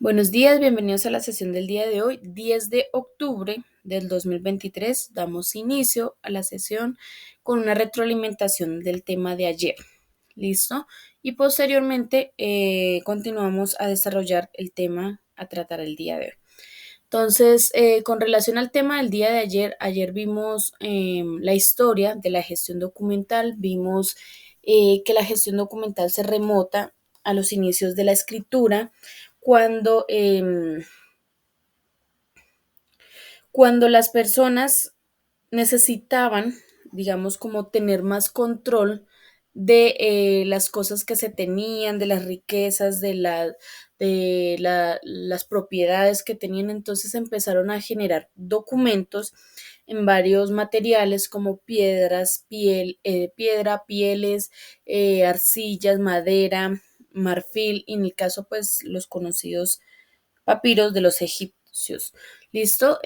Buenos días, bienvenidos a la sesión del día de hoy, 10 de octubre del 2023. Damos inicio a la sesión con una retroalimentación del tema de ayer. ¿Listo? Y posteriormente continuamos a desarrollar el tema a tratar el día de hoy. Entonces, con relación al tema del día de ayer vimos la historia de la gestión documental, vimos que la gestión documental se remota a los inicios de la escritura, cuando, cuando las personas necesitaban, digamos, como tener más control de las cosas que se tenían, de las riquezas, las propiedades que tenían. Entonces empezaron a generar documentos en varios materiales como piedra, pieles, arcillas, madera, marfil, y en el caso, pues, los conocidos papiros de los egipcios. ¿Listo?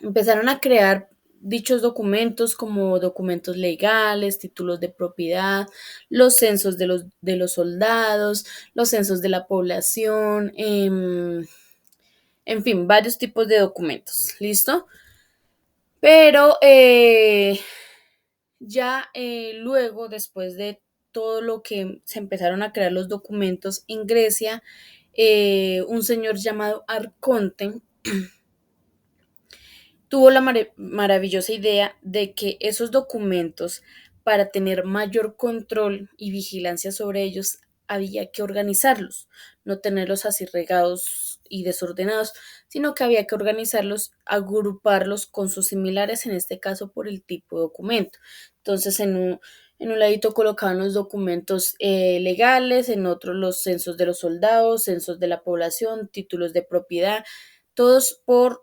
Empezaron a crear dichos documentos como documentos legales, títulos de propiedad, los censos de los soldados, los censos de la población, en fin, varios tipos de documentos. ¿Listo? Pero ya luego, después de todo lo que se empezaron a crear los documentos en Grecia, un señor llamado Arconte tuvo la maravillosa idea de que esos documentos, para tener mayor control y vigilancia sobre ellos, había que organizarlos, no tenerlos así regados y desordenados, sino que había que organizarlos, agruparlos con sus similares, en este caso por el tipo de documento. Entonces, en un ladito colocaban los documentos legales, en otro los censos de los soldados, censos de la población, títulos de propiedad, todos por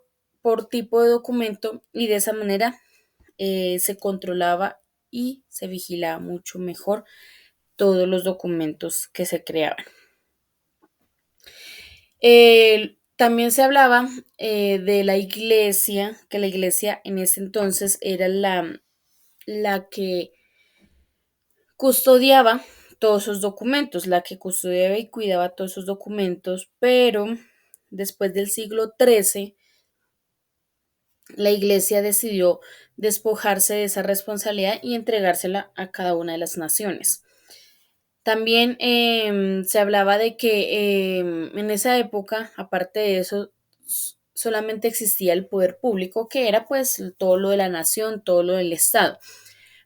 tipo de documento, y de esa manera se controlaba y se vigilaba mucho mejor todos los documentos que se creaban. También se hablaba de la iglesia, que la iglesia en ese entonces era la que custodiaba todos esos documentos, la que custodiaba y cuidaba todos esos documentos, pero después del siglo XIII la iglesia decidió despojarse de esa responsabilidad y entregársela a cada una de las naciones. También se hablaba de que en esa época, aparte de eso, solamente existía el poder público, que era pues todo lo de la nación, todo lo del Estado.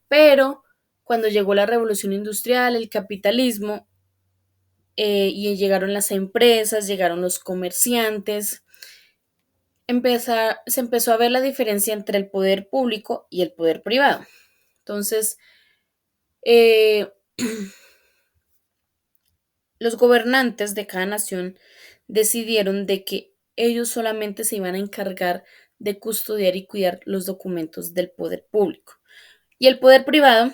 Pero cuando llegó la revolución industrial, el capitalismo, y llegaron las empresas, llegaron los comerciantes, se empezó a ver la diferencia entre el poder público y el poder privado. Entonces, eh, los gobernantes de cada nación decidieron de que ellos solamente se iban a encargar de custodiar y cuidar los documentos del poder público. Y el poder privado,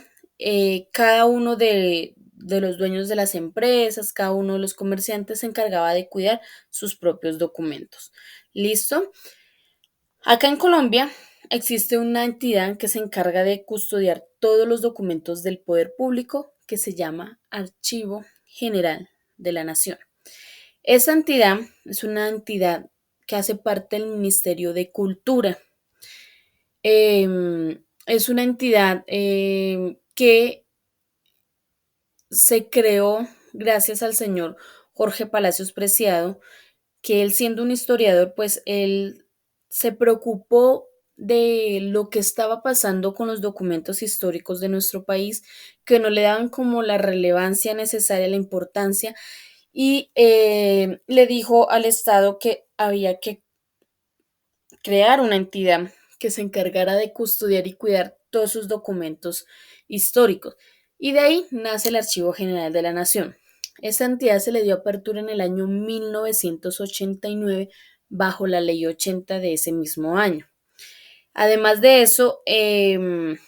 cada uno de los dueños de las empresas, cada uno de los comerciantes se encargaba de cuidar sus propios documentos. ¿Listo? Acá en Colombia existe una entidad que se encarga de custodiar todos los documentos del poder público, que se llama Archivo General de la Nación. Esa entidad es una entidad que hace parte del Ministerio de Cultura. Es una entidad que se creó gracias al señor Jorge Palacios Preciado, que él, siendo un historiador, pues él se preocupó de lo que estaba pasando con los documentos históricos de nuestro país, que no le daban como la relevancia necesaria, la importancia, y le dijo al Estado que había que crear una entidad que se encargara de custodiar y cuidar todos sus documentos históricos. Y de ahí nace el Archivo General de la Nación. Esta entidad se le dio apertura en el año 1989 bajo la Ley 80 de ese mismo año. Además de eso, queda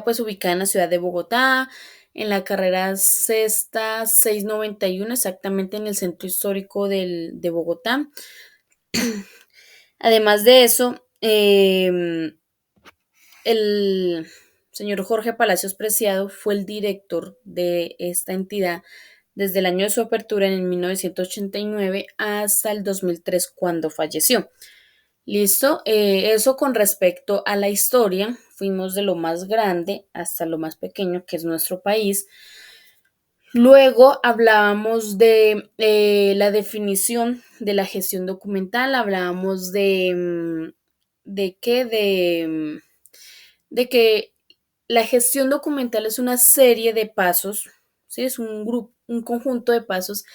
pues ubicada en la ciudad de Bogotá, en la carrera sexta 691, exactamente en el centro histórico de Bogotá. Además de eso, el señor Jorge Palacios Preciado fue el director de esta entidad desde el año de su apertura en 1989 hasta el 2003 cuando falleció. Listo, eso con respecto a la historia, fuimos de lo más grande hasta lo más pequeño que es nuestro país. Luego hablábamos de la definición de la gestión documental, hablábamos de qué, de que la gestión documental es una serie de pasos, ¿sí? Es un grupo, un conjunto de pasos,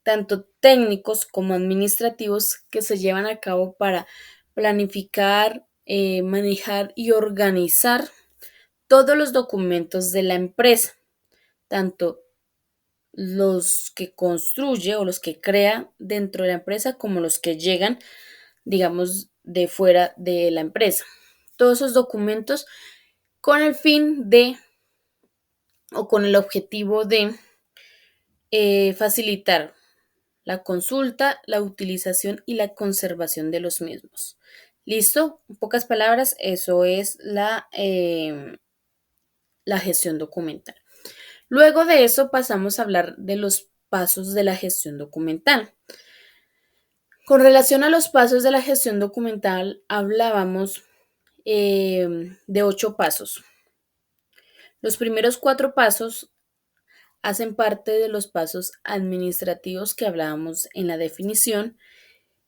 tanto técnicos como administrativos, que se llevan a cabo para planificar, manejar y organizar todos los documentos de la empresa, tanto los que construye o los que crea dentro de la empresa como los que llegan, digamos, de fuera de la empresa. Todos esos documentos con el fin de o con el objetivo de facilitar la consulta, la utilización y la conservación de los mismos. ¿Listo? En pocas palabras, eso es la gestión documental. Luego de eso pasamos a hablar de los pasos de la gestión documental. Con relación a los pasos de la gestión documental, hablábamos de 8 pasos. Los primeros 4 pasos hacen parte de los pasos administrativos que hablábamos en la definición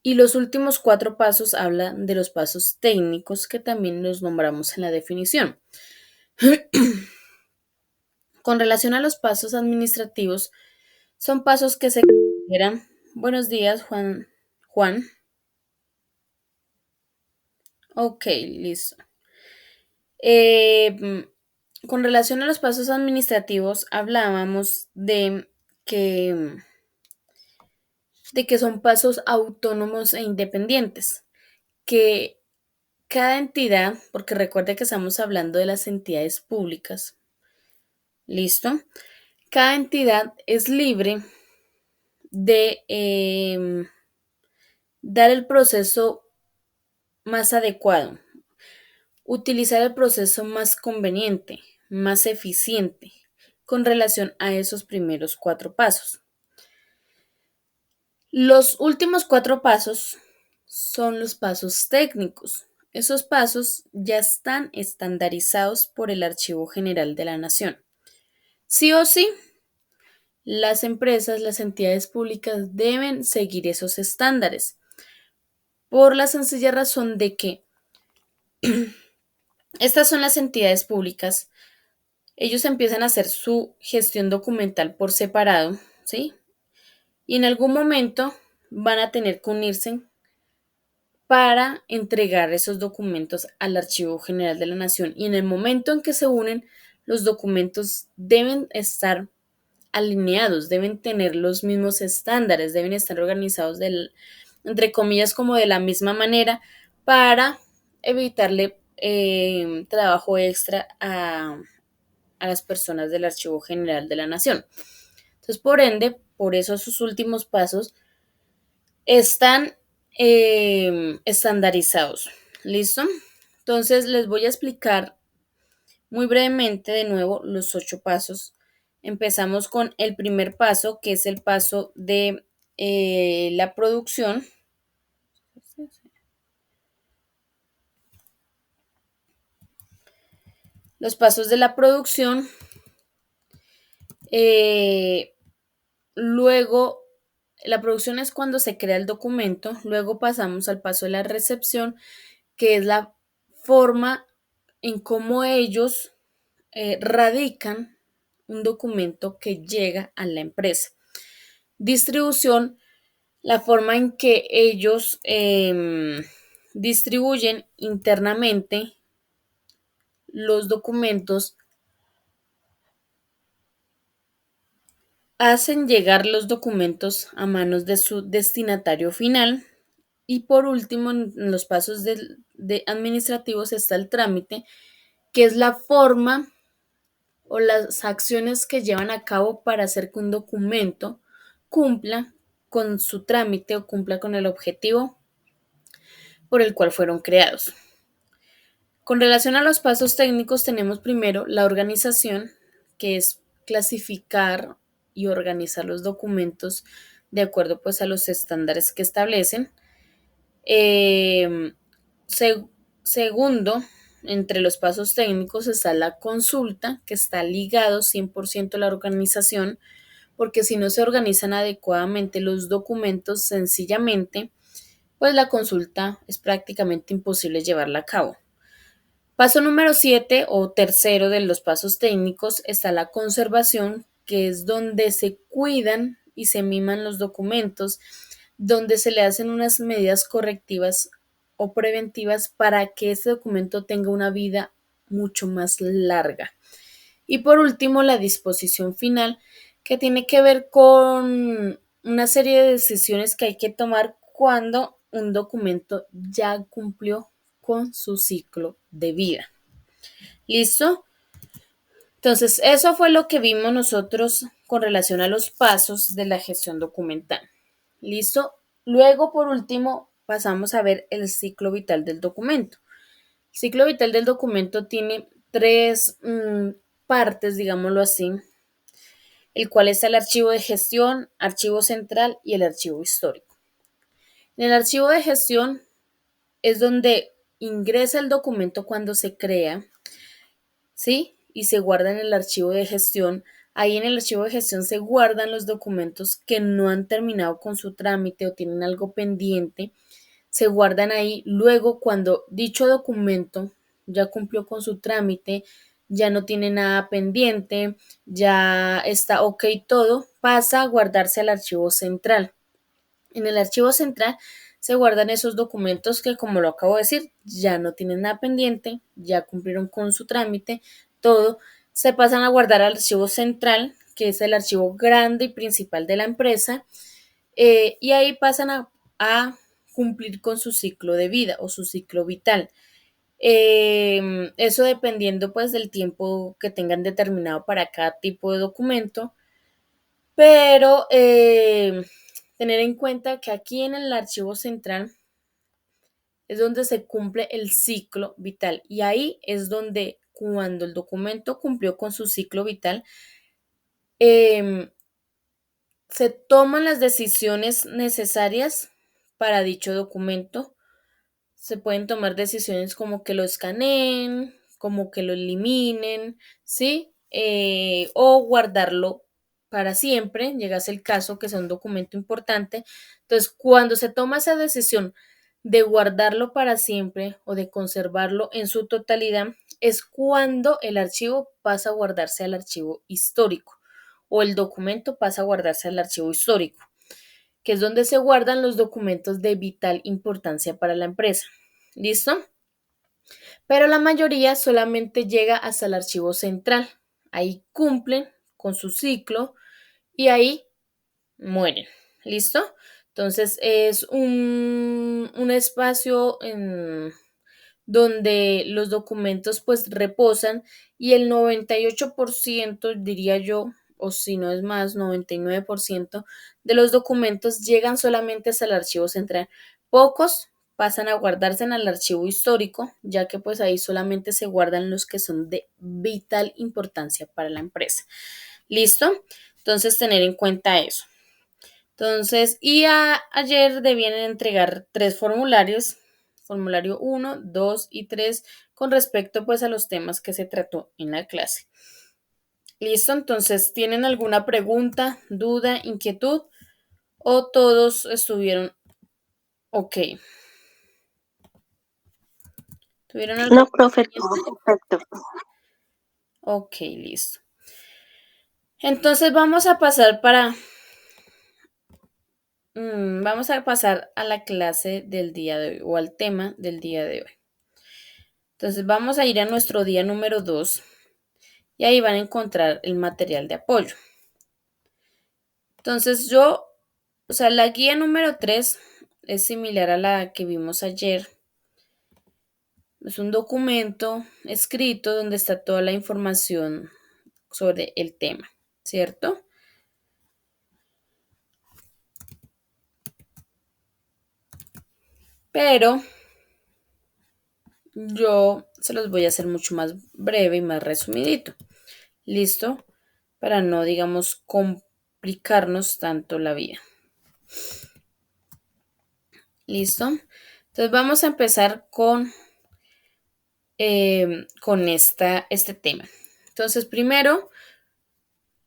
y los últimos 4 pasos hablan de los pasos técnicos que también los nombramos en la definición. Con relación a los pasos administrativos, son pasos que se consideran. Buenos días, Juan. Juan. Ok, listo. Con relación a los pasos administrativos, hablábamos que, de que son pasos autónomos e independientes, que cada entidad, porque recuerde que estamos hablando de las entidades públicas, ¿listo? Cada entidad es libre de dar el proceso más adecuado, utilizar el proceso más conveniente, más eficiente con relación a esos primeros 4 pasos. Los últimos 4 pasos son los pasos técnicos. Esos pasos ya están estandarizados por el Archivo General de la Nación. Sí o sí, las empresas, las entidades públicas deben seguir esos estándares por la sencilla razón de que estas son las entidades públicas. Ellos empiezan a hacer su gestión documental por separado, ¿sí? Y en algún momento van a tener que unirse para entregar esos documentos al Archivo General de la Nación. Y en el momento en que se unen, los documentos deben estar alineados, deben tener los mismos estándares, deben estar organizados entre comillas como de la misma manera para evitarle trabajo extra a las personas del Archivo General de la Nación. Entonces, por ende, por eso sus últimos pasos están estandarizados. ¿Listo? Entonces, les voy a explicar muy brevemente de nuevo los 8 pasos. Empezamos con el primer paso, que es el paso de la producción. Los pasos de la producción. Luego, la producción es cuando se crea el documento. Luego pasamos al paso de la recepción, que es la forma en cómo ellos radican un documento que llega a la empresa. Distribución, la forma en que ellos distribuyen internamente los documentos, hacen llegar los documentos a manos de su destinatario final. Y por último, en los pasos de administrativos está el trámite, que es la forma o las acciones que llevan a cabo para hacer que un documento cumpla con su trámite o cumpla con el objetivo por el cual fueron creados. Con relación a los pasos técnicos tenemos primero la organización, que es clasificar y organizar los documentos de acuerdo pues a los estándares que establecen. Eh, se- Segundo, entre los pasos técnicos está la consulta, que está ligado 100% a la organización, porque si no se organizan adecuadamente los documentos, sencillamente, pues la consulta es prácticamente imposible llevarla a cabo. Paso número 7 o tercero de los pasos técnicos está la conservación, que es donde se cuidan y se miman los documentos, donde se le hacen unas medidas correctivas o preventivas para que ese documento tenga una vida mucho más larga. Y por último, la disposición final, que tiene que ver con una serie de decisiones que hay que tomar cuando un documento ya cumplió con su ciclo de vida. ¿Listo? Entonces, eso fue lo que vimos nosotros con relación a los pasos de la gestión documental. ¿Listo? Luego, por último, pasamos a ver el ciclo vital del documento. El ciclo vital del documento tiene tres partes, digámoslo así, el cual está el archivo de gestión, archivo central y el archivo histórico. En el archivo de gestión es donde ingresa el documento cuando se crea, ¿sí? Y se guarda en el archivo de gestión. Ahí en el archivo de gestión se guardan los documentos que no han terminado con su trámite o tienen algo pendiente. Se guardan ahí. Luego, cuando dicho documento ya cumplió con su trámite, ya no tiene nada pendiente, ya está ok todo, pasa a guardarse al archivo central. En el archivo central se guardan esos documentos que, como lo acabo de decir, ya no tienen nada pendiente, ya cumplieron con su trámite, todo. Se pasan a guardar al archivo central, que es el archivo grande y principal de la empresa, y ahí pasan a cumplir con su ciclo de vida o su ciclo vital. Eso dependiendo pues del tiempo que tengan determinado para cada tipo de documento, pero tener en cuenta que aquí en el archivo central es donde se cumple el ciclo vital y ahí es donde cuando el documento cumplió con su ciclo vital, eh, se toman las decisiones necesarias para dicho documento. Se pueden tomar decisiones como que lo escaneen, como que lo eliminen, ¿sí? O guardarlo para siempre, llegase el caso que sea un documento importante. Entonces, cuando se toma esa decisión de guardarlo para siempre o de conservarlo en su totalidad, es cuando el archivo pasa a guardarse al archivo histórico o el documento pasa a guardarse al archivo histórico, que es donde se guardan los documentos de vital importancia para la empresa. ¿Listo? Pero la mayoría solamente llega hasta el archivo central. Ahí cumplen con su ciclo y ahí mueren. ¿Listo? Entonces es un espacio donde los documentos pues reposan y el 98% diría yo, o si no es más, 99% de los documentos llegan solamente hasta el archivo central. Pocos pasan a guardarse en el archivo histórico, ya que pues ahí solamente se guardan los que son de vital importancia para la empresa. ¿Listo? Entonces tener en cuenta eso. Entonces, ayer debían entregar 3 formularios, formulario 1, 2 y 3, con respecto pues a los temas que se trató en la clase. ¿Listo? Entonces, ¿tienen alguna pregunta, duda, inquietud o todos estuvieron ok? ¿Tuvieron algún No, profe, inconveniente? todo perfecto. Ok, listo. Entonces vamos a pasar a la clase del día de hoy o al tema del día de hoy. Entonces vamos a ir a nuestro día número 2 y ahí van a encontrar el material de apoyo. Entonces la guía número 3 es similar a la que vimos ayer. Es un documento escrito donde está toda la información sobre el tema, ¿cierto? Pero yo se los voy a hacer mucho más breve y más resumidito. ¿Listo? Para no, digamos, complicarnos tanto la vida. ¿Listo? Entonces vamos a empezar con este tema. Entonces, primero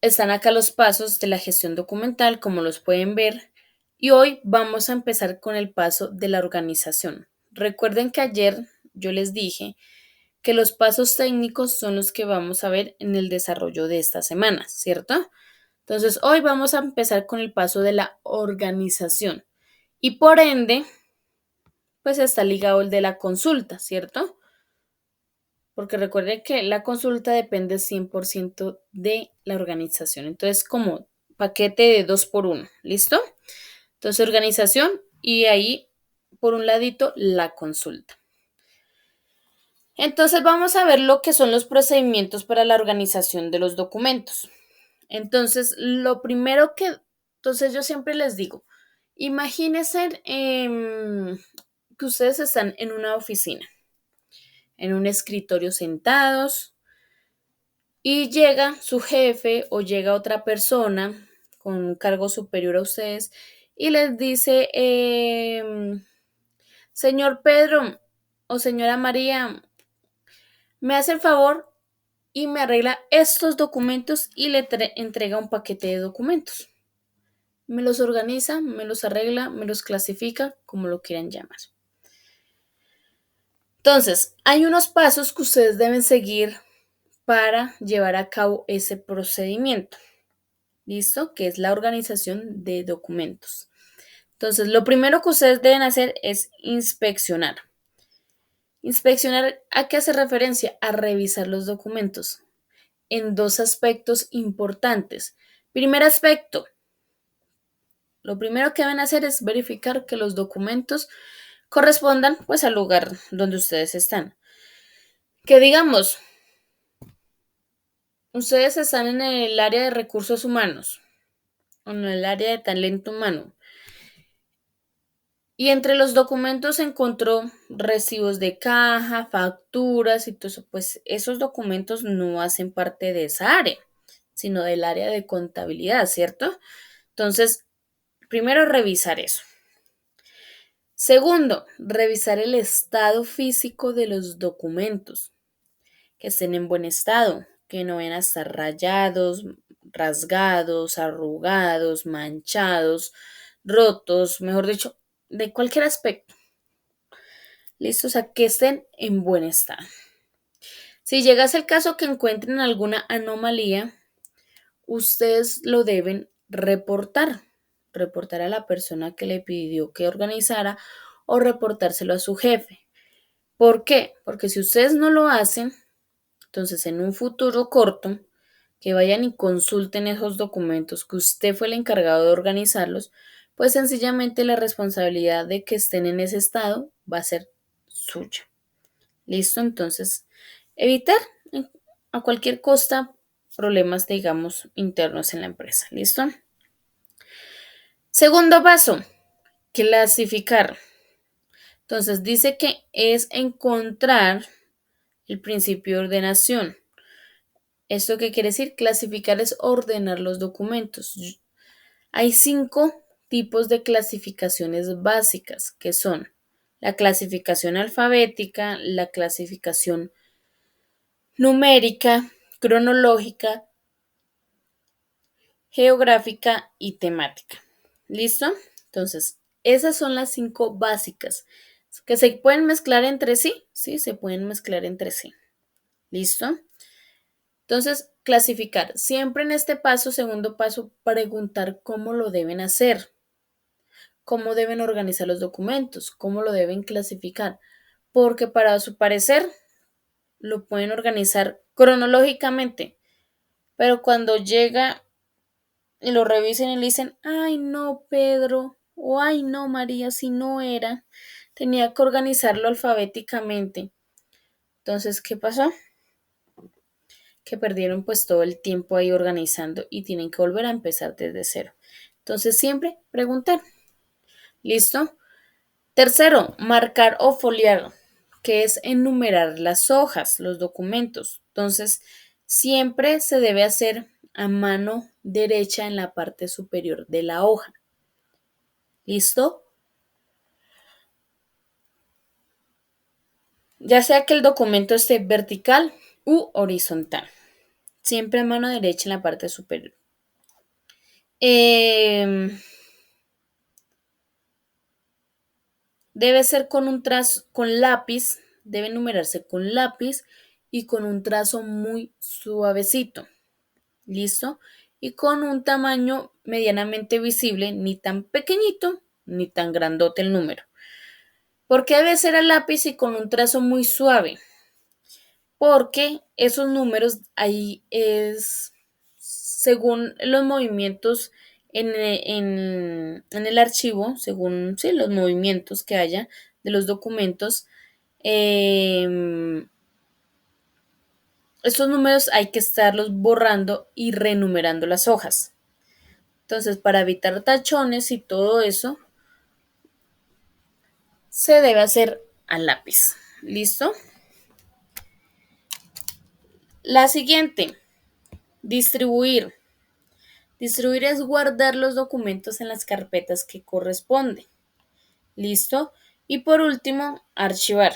están acá los pasos de la gestión documental, como los pueden ver, y hoy vamos a empezar con el paso de la organización. Recuerden que ayer yo les dije que los pasos técnicos son los que vamos a ver en el desarrollo de esta semana, ¿cierto? Entonces, hoy vamos a empezar con el paso de la organización y por ende, pues está ligado el de la consulta, ¿cierto? Porque recuerden que la consulta depende 100% de la organización. Entonces, como paquete de 2 por 1, ¿listo? Entonces, organización y ahí, por un ladito, la consulta. Entonces, vamos a ver lo que son los procedimientos para la organización de los documentos. Entonces, lo primero entonces yo siempre les digo, imagínense que ustedes están en una oficina, en un escritorio sentados, y llega su jefe o llega otra persona con un cargo superior a ustedes y les dice, señor Pedro o señora María, me hace el favor y me arregla estos documentos y le entrega un paquete de documentos. Me los organiza, me los arregla, me los clasifica, como lo quieran llamar. Entonces, hay unos pasos que ustedes deben seguir para llevar a cabo ese procedimiento. ¿Listo? Que es la organización de documentos. Entonces, lo primero que ustedes deben hacer es inspeccionar. ¿Inspeccionar a qué hace referencia? A revisar los documentos en dos aspectos importantes. Primer aspecto, lo primero que deben hacer es verificar que los documentos correspondan pues al lugar donde ustedes están. Que digamos, ustedes están en el área de recursos humanos o en el área de talento humano. Y entre los documentos se encontró recibos de caja, facturas y todo eso. Pues esos documentos no hacen parte de esa área, sino del área de contabilidad, ¿cierto? Entonces, primero revisar eso. Segundo, revisar el estado físico de los documentos, que estén en buen estado, que no vayan a estar rayados, rasgados, arrugados, manchados, rotos, mejor dicho, de cualquier aspecto. ¿Listo? O sea, que estén en buen estado. Si llegase el caso que encuentren alguna anomalía, ustedes lo deben reportar. Reportar a la persona que le pidió que organizara o reportárselo a su jefe. ¿Por qué? Porque si ustedes no lo hacen, entonces en un futuro corto, que vayan y consulten esos documentos que usted fue el encargado de organizarlos, pues sencillamente la responsabilidad de que estén en ese estado va a ser suya. ¿Listo? Entonces, evitar a cualquier costa problemas, digamos, internos en la empresa. ¿Listo? Segundo paso, clasificar. Entonces, dice que es encontrar el principio de ordenación. ¿Esto qué quiere decir? Clasificar es ordenar los documentos. Hay 5 tipos de clasificaciones básicas, que son la clasificación alfabética, la clasificación numérica, cronológica, geográfica y temática. ¿Listo? Entonces, esas son las 5 básicas que se pueden mezclar entre sí. Sí, se pueden mezclar entre sí. ¿Listo? Entonces, clasificar. Siempre en este paso, segundo paso, preguntar cómo lo deben hacer, cómo deben organizar los documentos, cómo lo deben clasificar, porque para su parecer lo pueden organizar cronológicamente, pero cuando llega y lo revisen y le dicen, ay no, Pedro, o ay no, María, si no era, tenía que organizarlo alfabéticamente. Entonces, ¿qué pasó? Que perdieron pues todo el tiempo ahí organizando y tienen que volver a empezar desde cero. Entonces, siempre preguntar. ¿Listo? Tercero, marcar o foliar, que es enumerar las hojas, los documentos. Entonces, siempre se debe hacer a mano derecha en la parte superior de la hoja. ¿Listo? Ya sea que el documento esté vertical u horizontal. Siempre a mano derecha en la parte superior. Debe ser con un trazo, con lápiz, debe numerarse con lápiz y con un trazo muy suavecito. ¿Listo? Y con un tamaño medianamente visible, ni tan pequeñito ni tan grandote el número. ¿Por qué debe ser a lápiz y con un trazo muy suave? Porque esos números ahí es según los movimientos en el archivo, según sí, los movimientos que haya de los documentos, eh, estos números hay que estarlos borrando y renumerando las hojas. Entonces, para evitar tachones y todo eso, se debe hacer a lápiz. ¿Listo? La siguiente, distribuir. Distribuir es guardar los documentos en las carpetas que corresponden. ¿Listo? Y por último, archivar,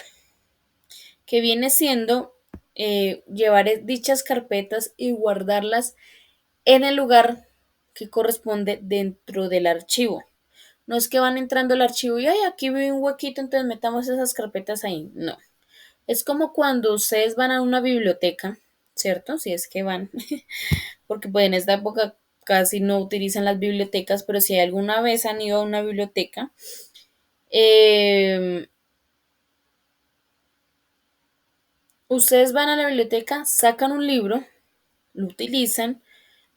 que viene siendo llevar dichas carpetas y guardarlas en el lugar que corresponde dentro del archivo. No es que van entrando al archivo y ay, aquí vi un huequito, entonces metamos esas carpetas ahí. No. Es como cuando ustedes van a una biblioteca, ¿cierto? Si es que van, porque pues en esta época casi no utilizan las bibliotecas, pero si alguna vez han ido a una biblioteca, eh, ustedes van a la biblioteca, sacan un libro, lo utilizan,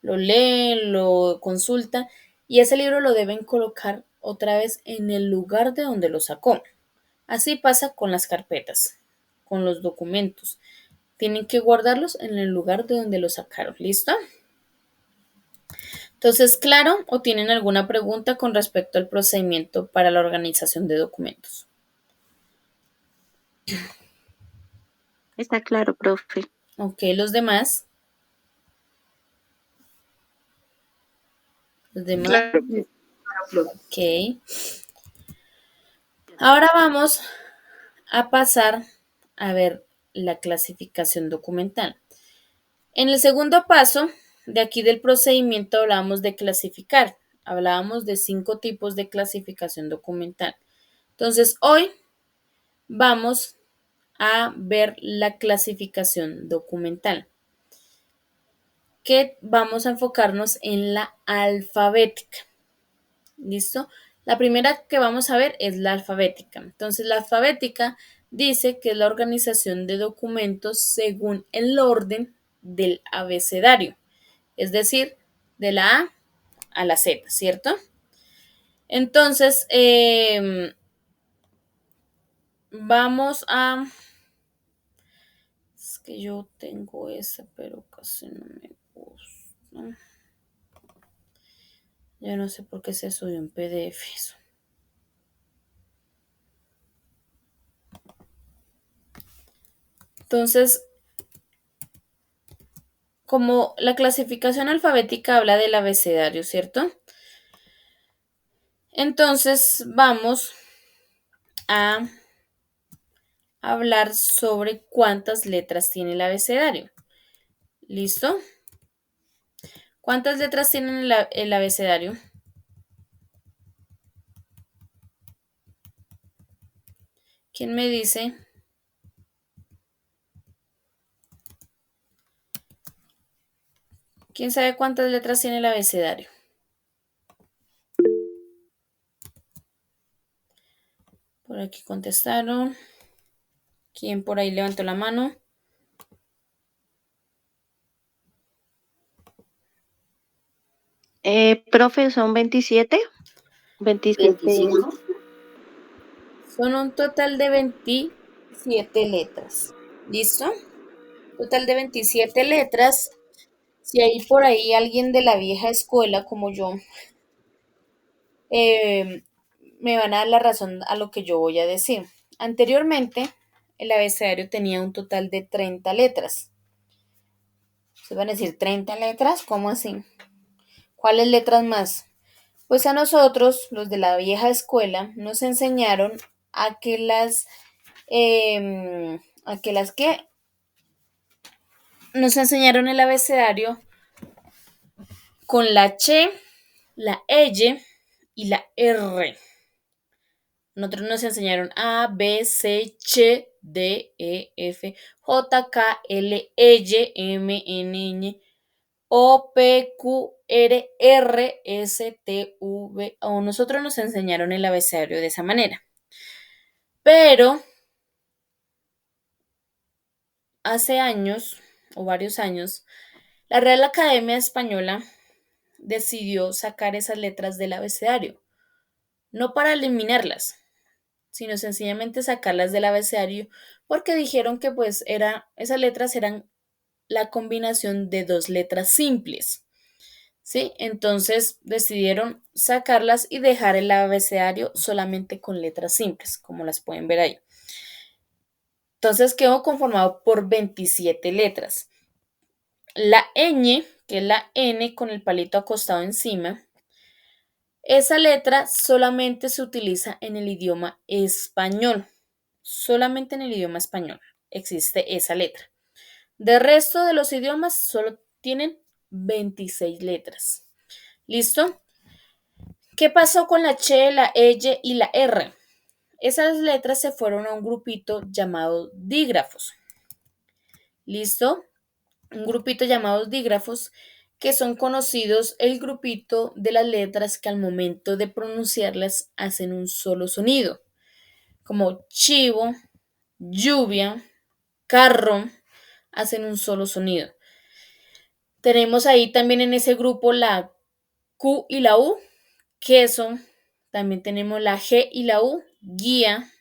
lo leen, lo consultan y ese libro lo deben colocar otra vez en el lugar de donde lo sacó. Así pasa con las carpetas, con los documentos. Tienen que guardarlos en el lugar de donde los sacaron. ¿Listo? Entonces, ¿claro? ¿O tienen alguna pregunta con respecto al procedimiento para la organización de documentos? Está claro, profe. Ok, los demás. Los demás. Claro. Ok. Ahora vamos a pasar a ver la clasificación documental. En el segundo paso de aquí del procedimiento hablábamos de clasificar. Hablábamos de 5 tipos de clasificación documental. Entonces, hoy vamos a ver la clasificación documental, que vamos a enfocarnos en la alfabética. ¿Listo? La primera que vamos a ver es la alfabética. Entonces, la alfabética dice que es la organización de documentos según el orden del abecedario, es decir, de la A a la Z, ¿cierto? Entonces, vamos a... Es que yo tengo esa, pero casi no me gusta. Yo no sé por qué se subió en PDF eso. Entonces, como la clasificación alfabética habla del abecedario, ¿cierto? Entonces, vamos a hablar sobre cuántas letras tiene el abecedario. ¿Listo? ¿Cuántas letras tiene el abecedario? ¿Quién me dice? ¿Quién sabe cuántas letras tiene el abecedario? Por aquí contestaron. ¿Quién por ahí levantó la mano? Profe, ¿son 27? 25. Son un total de 27 letras. ¿Listo? Total de 27 letras. Si hay por ahí alguien de la vieja escuela como yo, eh, me van a dar la razón a lo que yo voy a decir. Anteriormente, el abecedario tenía un total de 30 letras. Se van a decir 30 letras, ¿cómo así? ¿Cuáles letras más? Pues a nosotros, los de la vieja escuela, nos enseñaron a que que nos enseñaron el abecedario con la H, la L y la R. Nosotros nos enseñaron A, B, C, H, D, E, F, J, K, L, M, N, N, O, P, Q, R, R, S, T, V, O. Nosotros nos enseñaron el abecedario de esa manera. Pero hace años, o varios años, la Real Academia Española decidió sacar esas letras del abecedario, no para eliminarlas, sino sencillamente sacarlas del abecedario porque dijeron que pues esas letras eran la combinación de dos letras simples. ¿Sí? Entonces decidieron sacarlas y dejar el abecedario solamente con letras simples, como las pueden ver ahí. Entonces quedó conformado por 27 letras. La ñ, que es la N con el palito acostado encima, esa letra solamente se utiliza en el idioma español. Solamente en el idioma español existe esa letra. De resto de los idiomas solo tienen 26 letras. ¿Listo? ¿Qué pasó con la H, la L y la R? Esas letras se fueron a un grupito llamado dígrafos. ¿Listo? Un grupito llamado dígrafos que son conocidos el grupito de las letras que al momento de pronunciarlas hacen un solo sonido, como chivo, lluvia, carro, hacen un solo sonido. Tenemos ahí también en ese grupo la Q y la U, queso, también tenemos la G y la U, guía,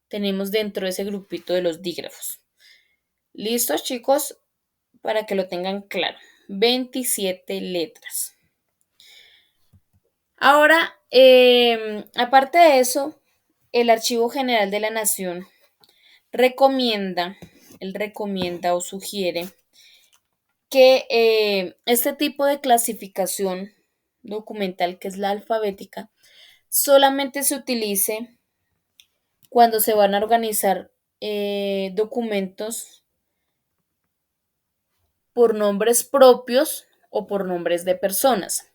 tenemos dentro de ese grupito de los dígrafos. ¿Listos, chicos? Para que lo tengan claro. 27 letras. Ahora, aparte de eso, el Archivo General de la Nación recomienda, él recomienda o sugiere que este tipo de clasificación documental, que es la alfabética, solamente se utilice cuando se van a organizar documentos por nombres propios o por nombres de personas.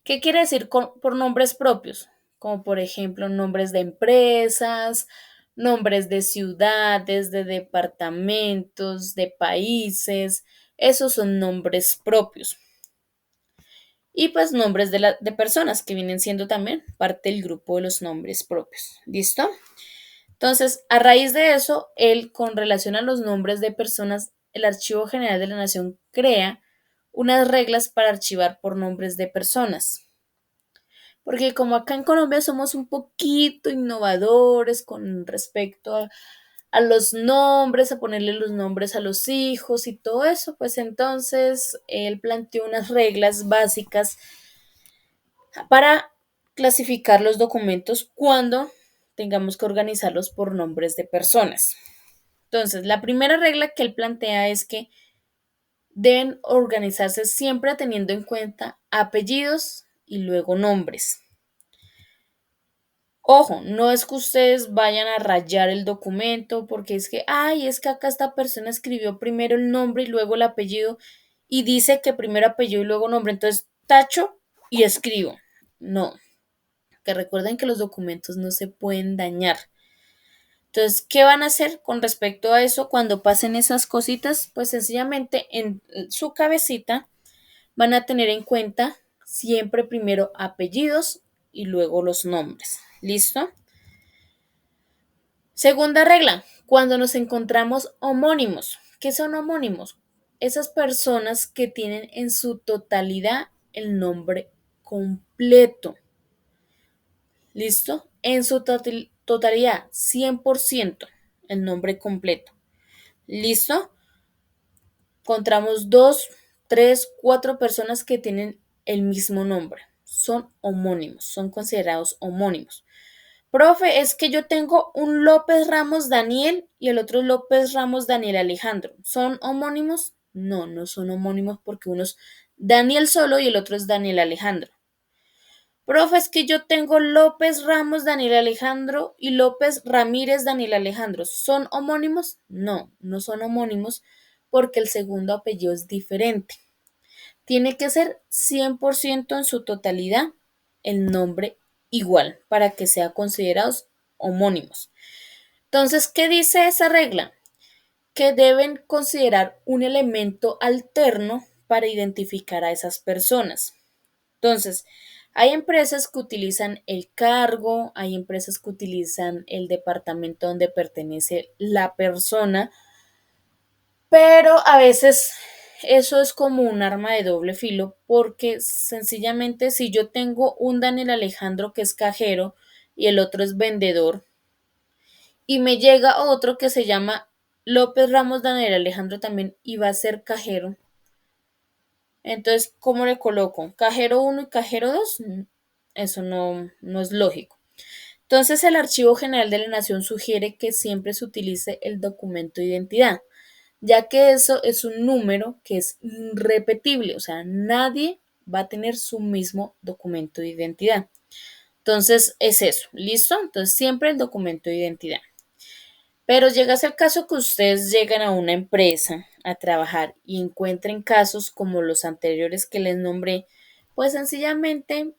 ¿Qué quiere decir por nombres propios? Como por ejemplo nombres de empresas, nombres de ciudades, de departamentos, de países. Esos son nombres propios. Y pues nombres de personas que vienen siendo también parte del grupo de los nombres propios. ¿Listo? Entonces, a raíz de eso, él, con relación a los nombres de personas, el Archivo General de la Nación crea unas reglas para archivar por nombres de personas. Porque como acá en Colombia somos un poquito innovadores con respecto a los nombres, a ponerle los nombres a los hijos y todo eso, pues entonces él planteó unas reglas básicas para clasificar los documentos cuando tengamos que organizarlos por nombres de personas. Entonces, la primera regla que él plantea es que deben organizarse siempre teniendo en cuenta apellidos y luego nombres. Ojo, no es que ustedes vayan a rayar el documento porque es que, ay, es que acá esta persona escribió primero el nombre y luego el apellido y dice que primero apellido y luego nombre, entonces tacho y escribo. No, que recuerden que los documentos no se pueden dañar. Entonces, ¿qué van a hacer con respecto a eso cuando pasen esas cositas? Pues sencillamente en su cabecita van a tener en cuenta siempre primero apellidos y luego los nombres. ¿Listo? Segunda regla, cuando nos encontramos homónimos. ¿Qué son homónimos? Esas personas que tienen en su totalidad el nombre completo. ¿Listo? En su totalidad, 100%, el nombre completo. ¿Listo? Encontramos 2, 3, 4 personas que tienen el mismo nombre. Son homónimos, son considerados homónimos. Profe, es que yo tengo un López Ramos Daniel y el otro López Ramos Daniel Alejandro. ¿Son homónimos? No, no son homónimos porque uno es Daniel solo y el otro es Daniel Alejandro. Profe, es que yo tengo López Ramos Daniel Alejandro y López Ramírez Daniel Alejandro. ¿Son homónimos? No, no son homónimos porque el segundo apellido es diferente. Tiene que ser 100% en su totalidad el nombre igual para que sean considerados homónimos. Entonces, ¿qué dice esa regla? Que deben considerar un elemento alterno para identificar a esas personas. Entonces, hay empresas que utilizan el cargo, hay empresas que utilizan el departamento donde pertenece la persona, pero a veces eso es como un arma de doble filo porque sencillamente si yo tengo un Daniel Alejandro que es cajero y el otro es vendedor y me llega otro que se llama López Ramos Daniel Alejandro también y va a ser cajero. Entonces, ¿cómo le coloco? ¿Cajero uno y cajero 2? Eso no es lógico. Entonces, el Archivo General de la Nación sugiere que siempre se utilice el documento de identidad, ya que eso es un número que es irrepetible, o sea, nadie va a tener su mismo documento de identidad. Entonces, es eso, ¿listo? Entonces, siempre el documento de identidad. Pero llega a ser el caso que ustedes llegan a una empresa a trabajar y encuentren casos como los anteriores que les nombré, pues sencillamente,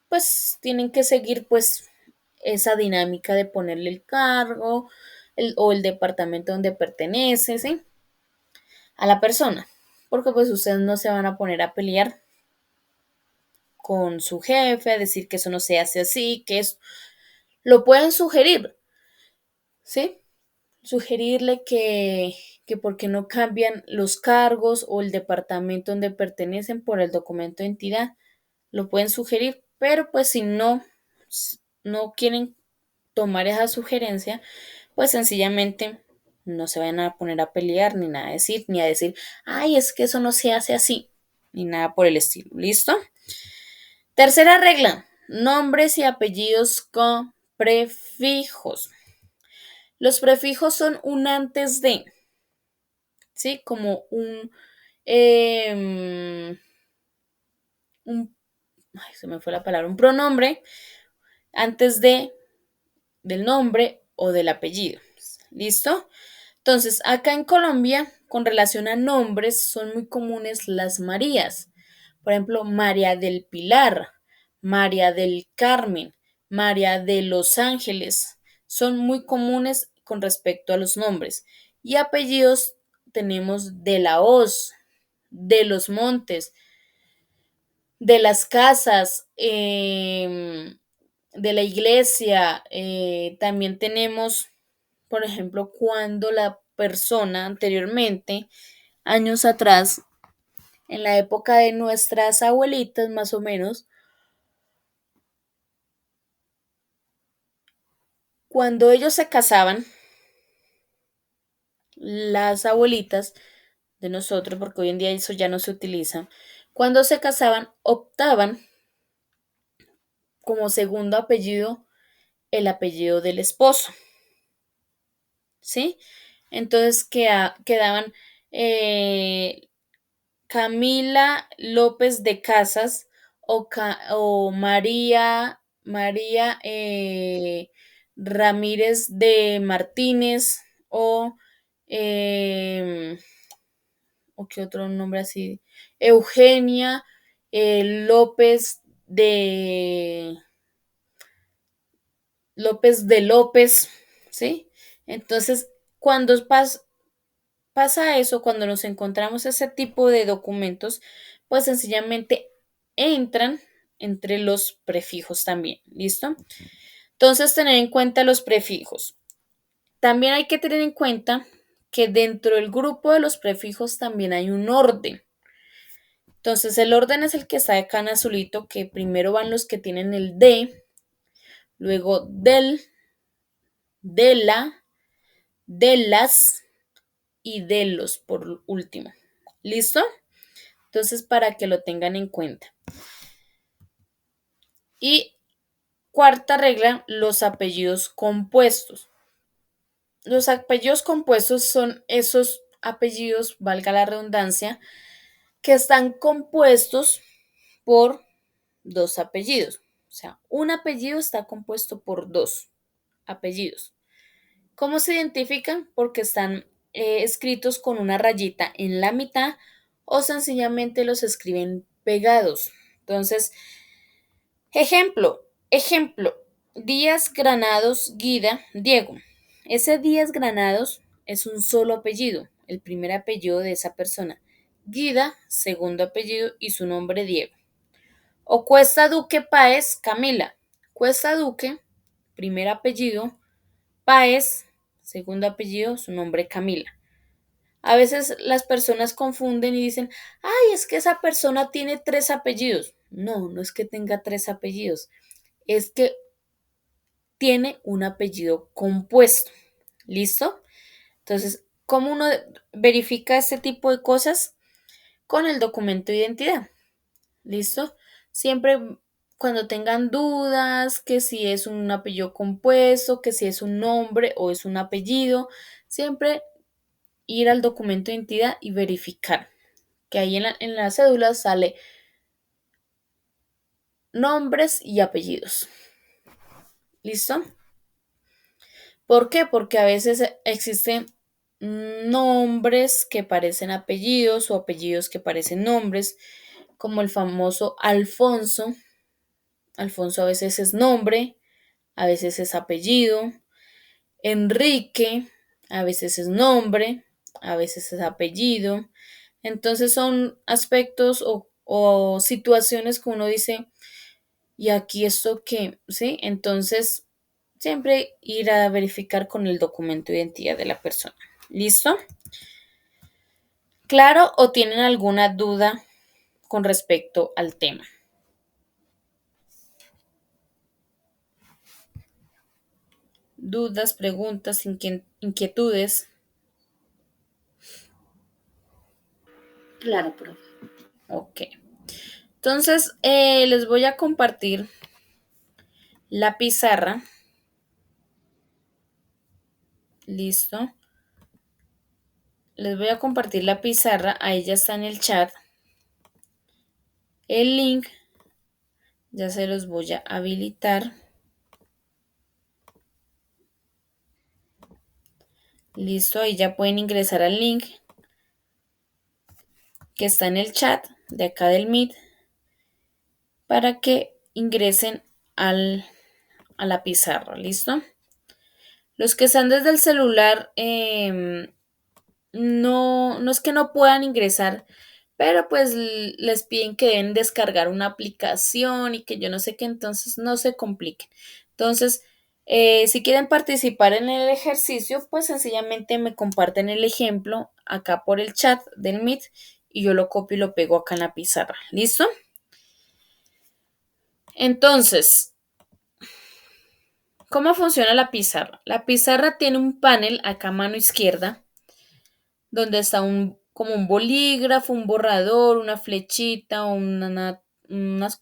pues tienen que seguir pues esa dinámica de ponerle el cargo o el departamento donde pertenece, ¿sí? A la persona, porque pues ustedes no se van a poner a pelear con su jefe, a decir que eso no se hace así, que es, lo pueden sugerir, ¿sí? Sugerirle que por qué no cambian los cargos o el departamento donde pertenecen por el documento de entidad, lo pueden sugerir, pero pues si no quieren tomar esa sugerencia, pues sencillamente no se van a poner a pelear ni nada a decir, ni a decir, ay, es que eso no se hace así, ni nada por el estilo. ¿Listo? Tercera regla, nombres y apellidos con prefijos. Los prefijos son un antes de, ¿sí? Como eh, ay, se me fue la palabra, un pronombre antes del nombre o del apellido. ¿Listo? Entonces, acá en Colombia, con relación a nombres, son muy comunes las Marías. Por ejemplo, María del Pilar, María del Carmen, María de los Ángeles. Son muy comunes con respecto a los nombres. Y apellidos tenemos de la Hoz, de los Montes, de las casas, de la iglesia. También tenemos, por ejemplo, cuando la persona anteriormente, años atrás, en la época de nuestras abuelitas más o menos, cuando ellos se casaban, las abuelitas de nosotros, porque hoy en día eso ya no se utiliza, cuando se casaban optaban como segundo apellido el apellido del esposo, ¿sí? Entonces quedaban eh, Camila López de Casas o María Ramírez de Martínez eh, o qué otro nombre así, Eugenia López de López, ¿sí? Entonces, cuando pasa eso, cuando nos encontramos ese tipo de documentos, pues sencillamente entran entre los prefijos también, ¿listo? Entonces, tener en cuenta los prefijos. También hay que tener en cuenta que dentro del grupo de los prefijos también hay un orden. Entonces, el orden es el que está acá en azulito, que primero van los que tienen el de, luego del, de la, de las y de los por último. ¿Listo? Entonces, para que lo tengan en cuenta. Y cuarta regla, los apellidos compuestos. Los apellidos compuestos son esos apellidos, valga la redundancia, que están compuestos por dos apellidos. O sea, un apellido está compuesto por dos apellidos. ¿Cómo se identifican? Porque están escritos con una rayita en la mitad o sencillamente los escriben pegados. Entonces, ejemplo, Díaz Granados Guida Diego. Ese Díaz Granados es un solo apellido, el primer apellido de esa persona. Guida, segundo apellido y su nombre Diego. O Cuesta Duque Páez Camila. Cuesta Duque, primer apellido, Páez, segundo apellido, su nombre Camila. A veces las personas confunden y dicen, ay, es que esa persona tiene tres apellidos. No, no es que tenga tres apellidos, es que tiene un apellido compuesto. ¿Listo? Entonces, ¿cómo uno verifica este tipo de cosas? Con el documento de identidad. ¿Listo? Siempre cuando tengan dudas, que si es un apellido compuesto, que si es un nombre o es un apellido, siempre ir al documento de identidad y verificar que ahí en la cédula sale nombres y apellidos. ¿Listo? ¿Por qué? Porque a veces existen nombres que parecen apellidos o apellidos que parecen nombres, como el famoso Alfonso. Alfonso a veces es nombre, a veces es apellido. Enrique, a veces es nombre, a veces es apellido. Entonces son aspectos o situaciones que uno dice, ¿y aquí esto qué? ¿Sí? Entonces, siempre ir a verificar con el documento de identidad de la persona. ¿Listo? ¿Claro o tienen alguna duda con respecto al tema? Dudas, preguntas, inquietudes. Claro, profe. Ok. Entonces, les voy a compartir la pizarra. Listo. Les voy a compartir la pizarra. Ahí ya está en el chat. El link ya se los voy a habilitar. Listo, ahí ya pueden ingresar al link que está en el chat de acá del Meet para que ingresen a la pizarra. ¿Listo? Los que están desde el celular, no es que no puedan ingresar, pero pues les piden que deben descargar una aplicación y que yo no sé qué, entonces no se compliquen. Entonces, si quieren participar en el ejercicio, pues sencillamente me comparten el ejemplo acá por el chat del Meet y yo lo copio y lo pego acá en la pizarra. ¿Listo? Entonces, ¿cómo funciona la pizarra? La pizarra tiene un panel acá a mano izquierda donde está como un bolígrafo, un borrador, una flechita, unos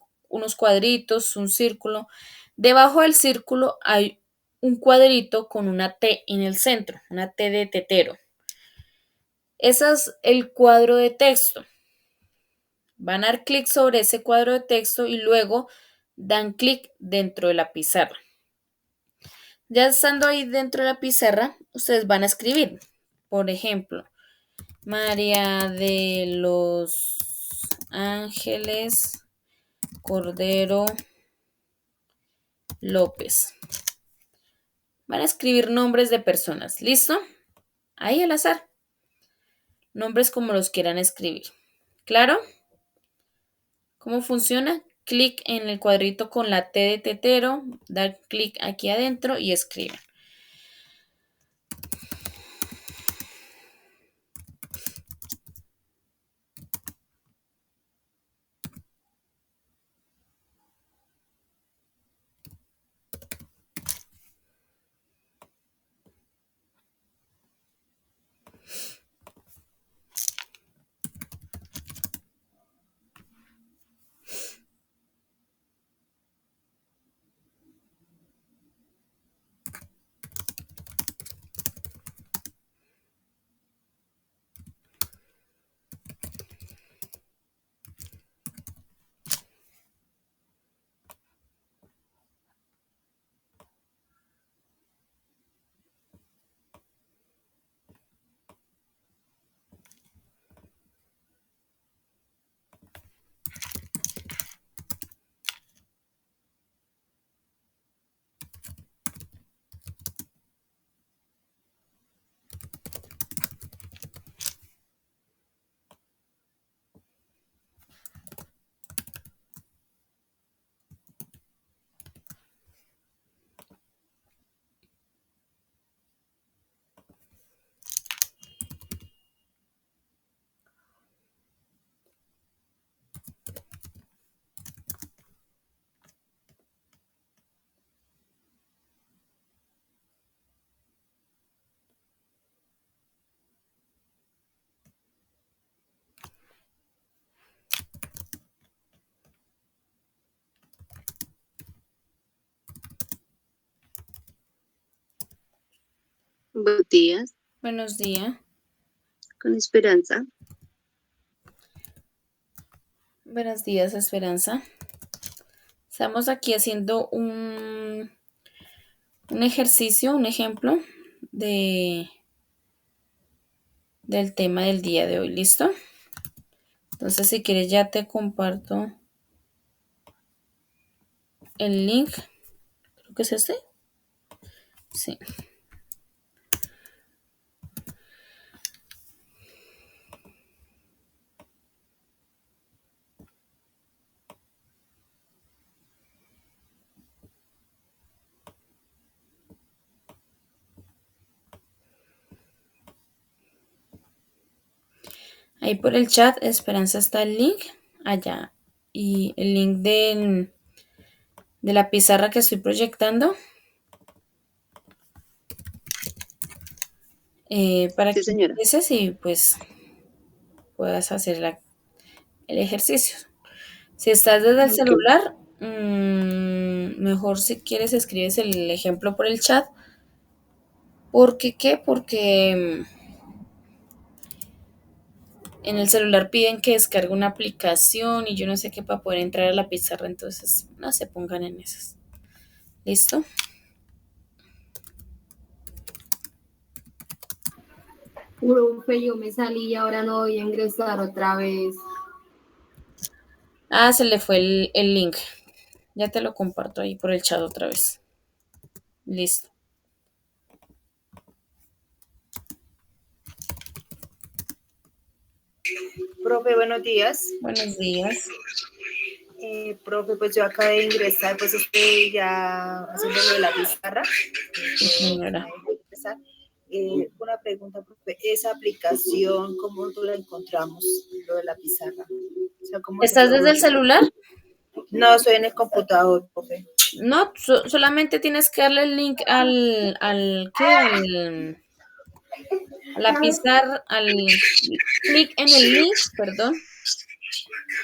cuadritos, un círculo. Debajo del círculo hay un cuadrito con una T en el centro, una T de tetero. Ese es el cuadro de texto. Van a dar clic sobre ese cuadro de texto y luego dan clic dentro de la pizarra. Ya estando ahí dentro de la pizarra, ustedes van a escribir. Por ejemplo, María de los Ángeles Cordero López. Van a escribir nombres de personas. ¿Listo? Ahí al azar. Nombres como los quieran escribir. ¿Claro? ¿Cómo funciona? Clic en el cuadrito con la T de tetero, dar clic aquí adentro y escriben. Buenos días, Buenos días. con Esperanza. Buenos días, Esperanza. Estamos aquí haciendo un ejercicio, un ejemplo de, del tema del día de hoy. ¿Listo? Entonces, si quieres, ya te comparto el link. Creo que es este. Sí. Ahí por el chat, Esperanza, está el link allá. Y el link de la pizarra que estoy proyectando para Sí, que señora. empieces y pues puedas hacer el ejercicio. Si estás desde el Ok. celular, mejor si quieres escribes el ejemplo por el chat. ¿Por qué qué? Porque en el celular piden que descargue una aplicación y yo no sé qué para poder entrar a la pizarra, entonces no se pongan en esas. ¿Listo? Profe, yo me salí y ahora no voy a ingresar otra vez. Ah, se le fue el link. Ya te lo comparto ahí por el chat otra vez. Listo. Profe, buenos días. Buenos días. Profe, pues yo acabé de ingresar, pues estoy ya haciendo lo de la pizarra. Sí, señora. Acabé de ingresar. Una pregunta, profe, ¿esa aplicación cómo la encontramos, lo de la pizarra? O sea, ¿cómo se ¿Estás puede desde el buscar? celular? No, soy en el computador, profe. No, solamente tienes que darle el link ¿qué? A la pizarra, al clic en el link, perdón,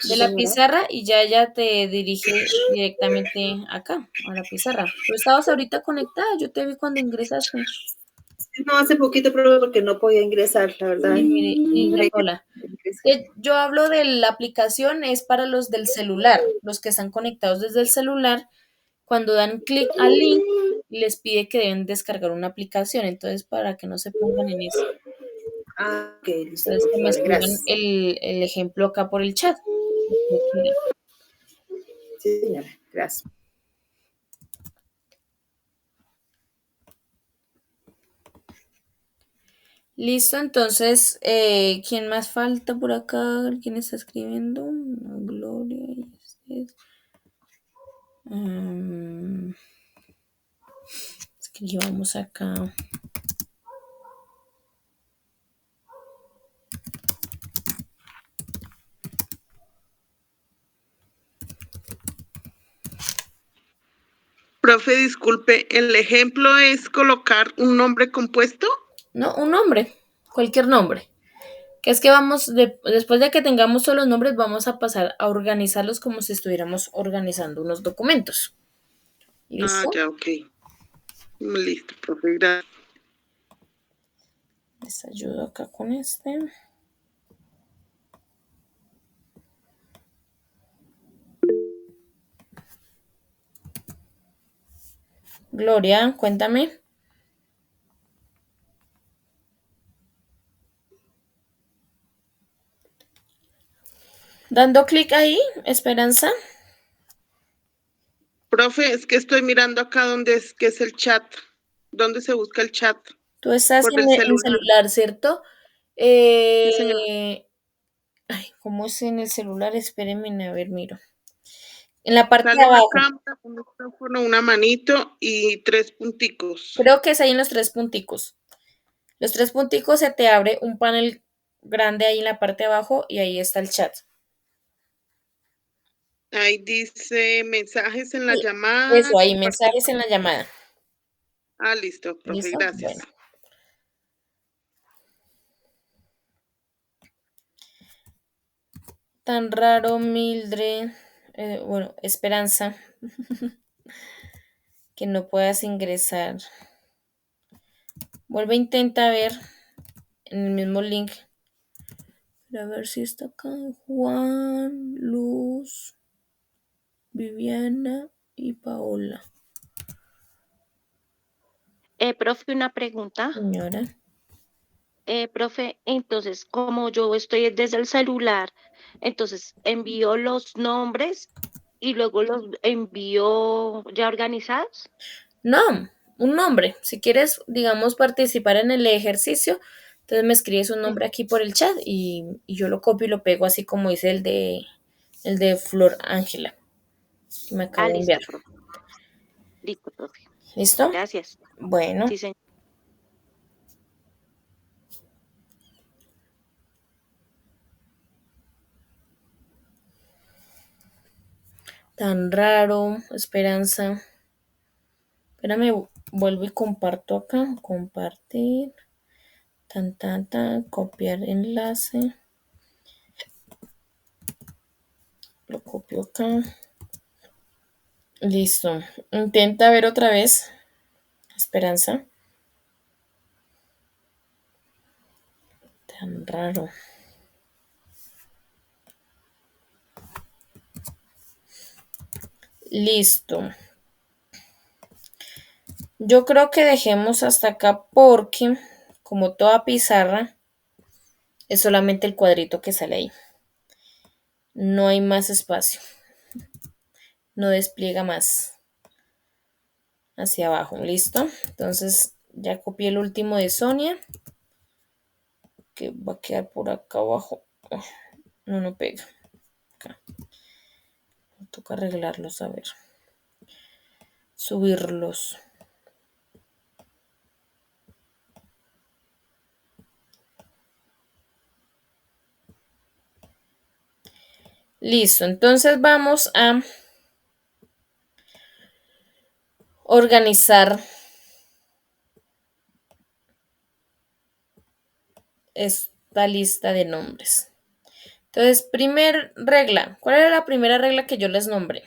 Sí, de la señora. pizarra y ya te dirige directamente acá, a la pizarra. Tú estabas ahorita conectada, yo te vi cuando ingresaste. No, hace poquito, profe, porque no podía ingresar, la verdad. Sí, mire, niña Dejé que Paula. ingresar. Que yo hablo de la aplicación, es para los del celular, los que están conectados desde el celular. Cuando dan clic al link, les pide que deben descargar una aplicación, entonces para que no se pongan en eso. Ah, ok, listo, Entonces que profe, me vale, escriban gracias. el ejemplo acá por el chat. Lo que quieran. Sí, señora, gracias. Listo, entonces, ¿quién más falta por acá? ¿Quién está escribiendo? No, Gloria. Y ustedes. Mm, escribamos acá. Profe, disculpe, ¿el ejemplo es colocar un nombre compuesto? No, un nombre, cualquier nombre. Que es que después de que tengamos todos los nombres, vamos a pasar a organizarlos como si estuviéramos organizando unos documentos. Ah, ¿Listo? ya, ok. Listo, profe, gracias. Les ayudo acá con este. Gloria, cuéntame. Dando clic ahí, Esperanza. Profe, es que estoy mirando acá dónde es que es el chat. ¿Dónde se busca el chat? Tú estás Por el en celular. celular, ¿cierto? Sí, señor. Ay, ¿cómo es en el celular? Espérenme, a ver, miro. En la parte de Sale una abajo. cámara, un micrófono, una manito y tres punticos. Creo que es ahí en los tres punticos. Los tres punticos se te abre un panel grande ahí en la parte de abajo y ahí está el chat. Ahí dice mensajes en la Sí, llamada, eso, ahí, compartir. mensajes en la llamada. Ah, listo, profe, ¿Listo? gracias. Bueno. Tan raro, Mildred. Bueno, Esperanza. Que no puedas ingresar. Vuelve, intenta ver en el mismo link. A ver si está acá. Juan, Luz, Viviana y Paola. Profe, una pregunta. Señora. Profe, entonces, como yo estoy desde el celular, entonces envío los nombres y luego los envío ya organizados. No, un nombre. Si quieres, digamos, participar en el ejercicio, entonces me escribes un nombre aquí por el chat y yo lo copio y lo pego así como dice el de Flor Ángela, que me acabo de enviar. Listo, profe. Listo, profe. ¿Listo? Gracias. Bueno. Sí, señor. Tan raro, Esperanza. Espérame, vuelvo y comparto acá. Compartir. Tan, copiar enlace. Lo copio acá. Listo. Intenta ver otra vez, Esperanza. Tan raro. Listo. Yo creo que dejemos hasta acá porque, como toda pizarra, es solamente el cuadrito que sale ahí. No hay más espacio. No despliega más hacia abajo. ¿Listo? Entonces ya copié el último de Sonia, que va a quedar por acá abajo. No pega. Acá. Me toca arreglarlos, a ver. Subirlos. Listo, entonces vamos a organizar esta lista de nombres. Entonces, primer regla. ¿Cuál era la primera regla que yo les nombré?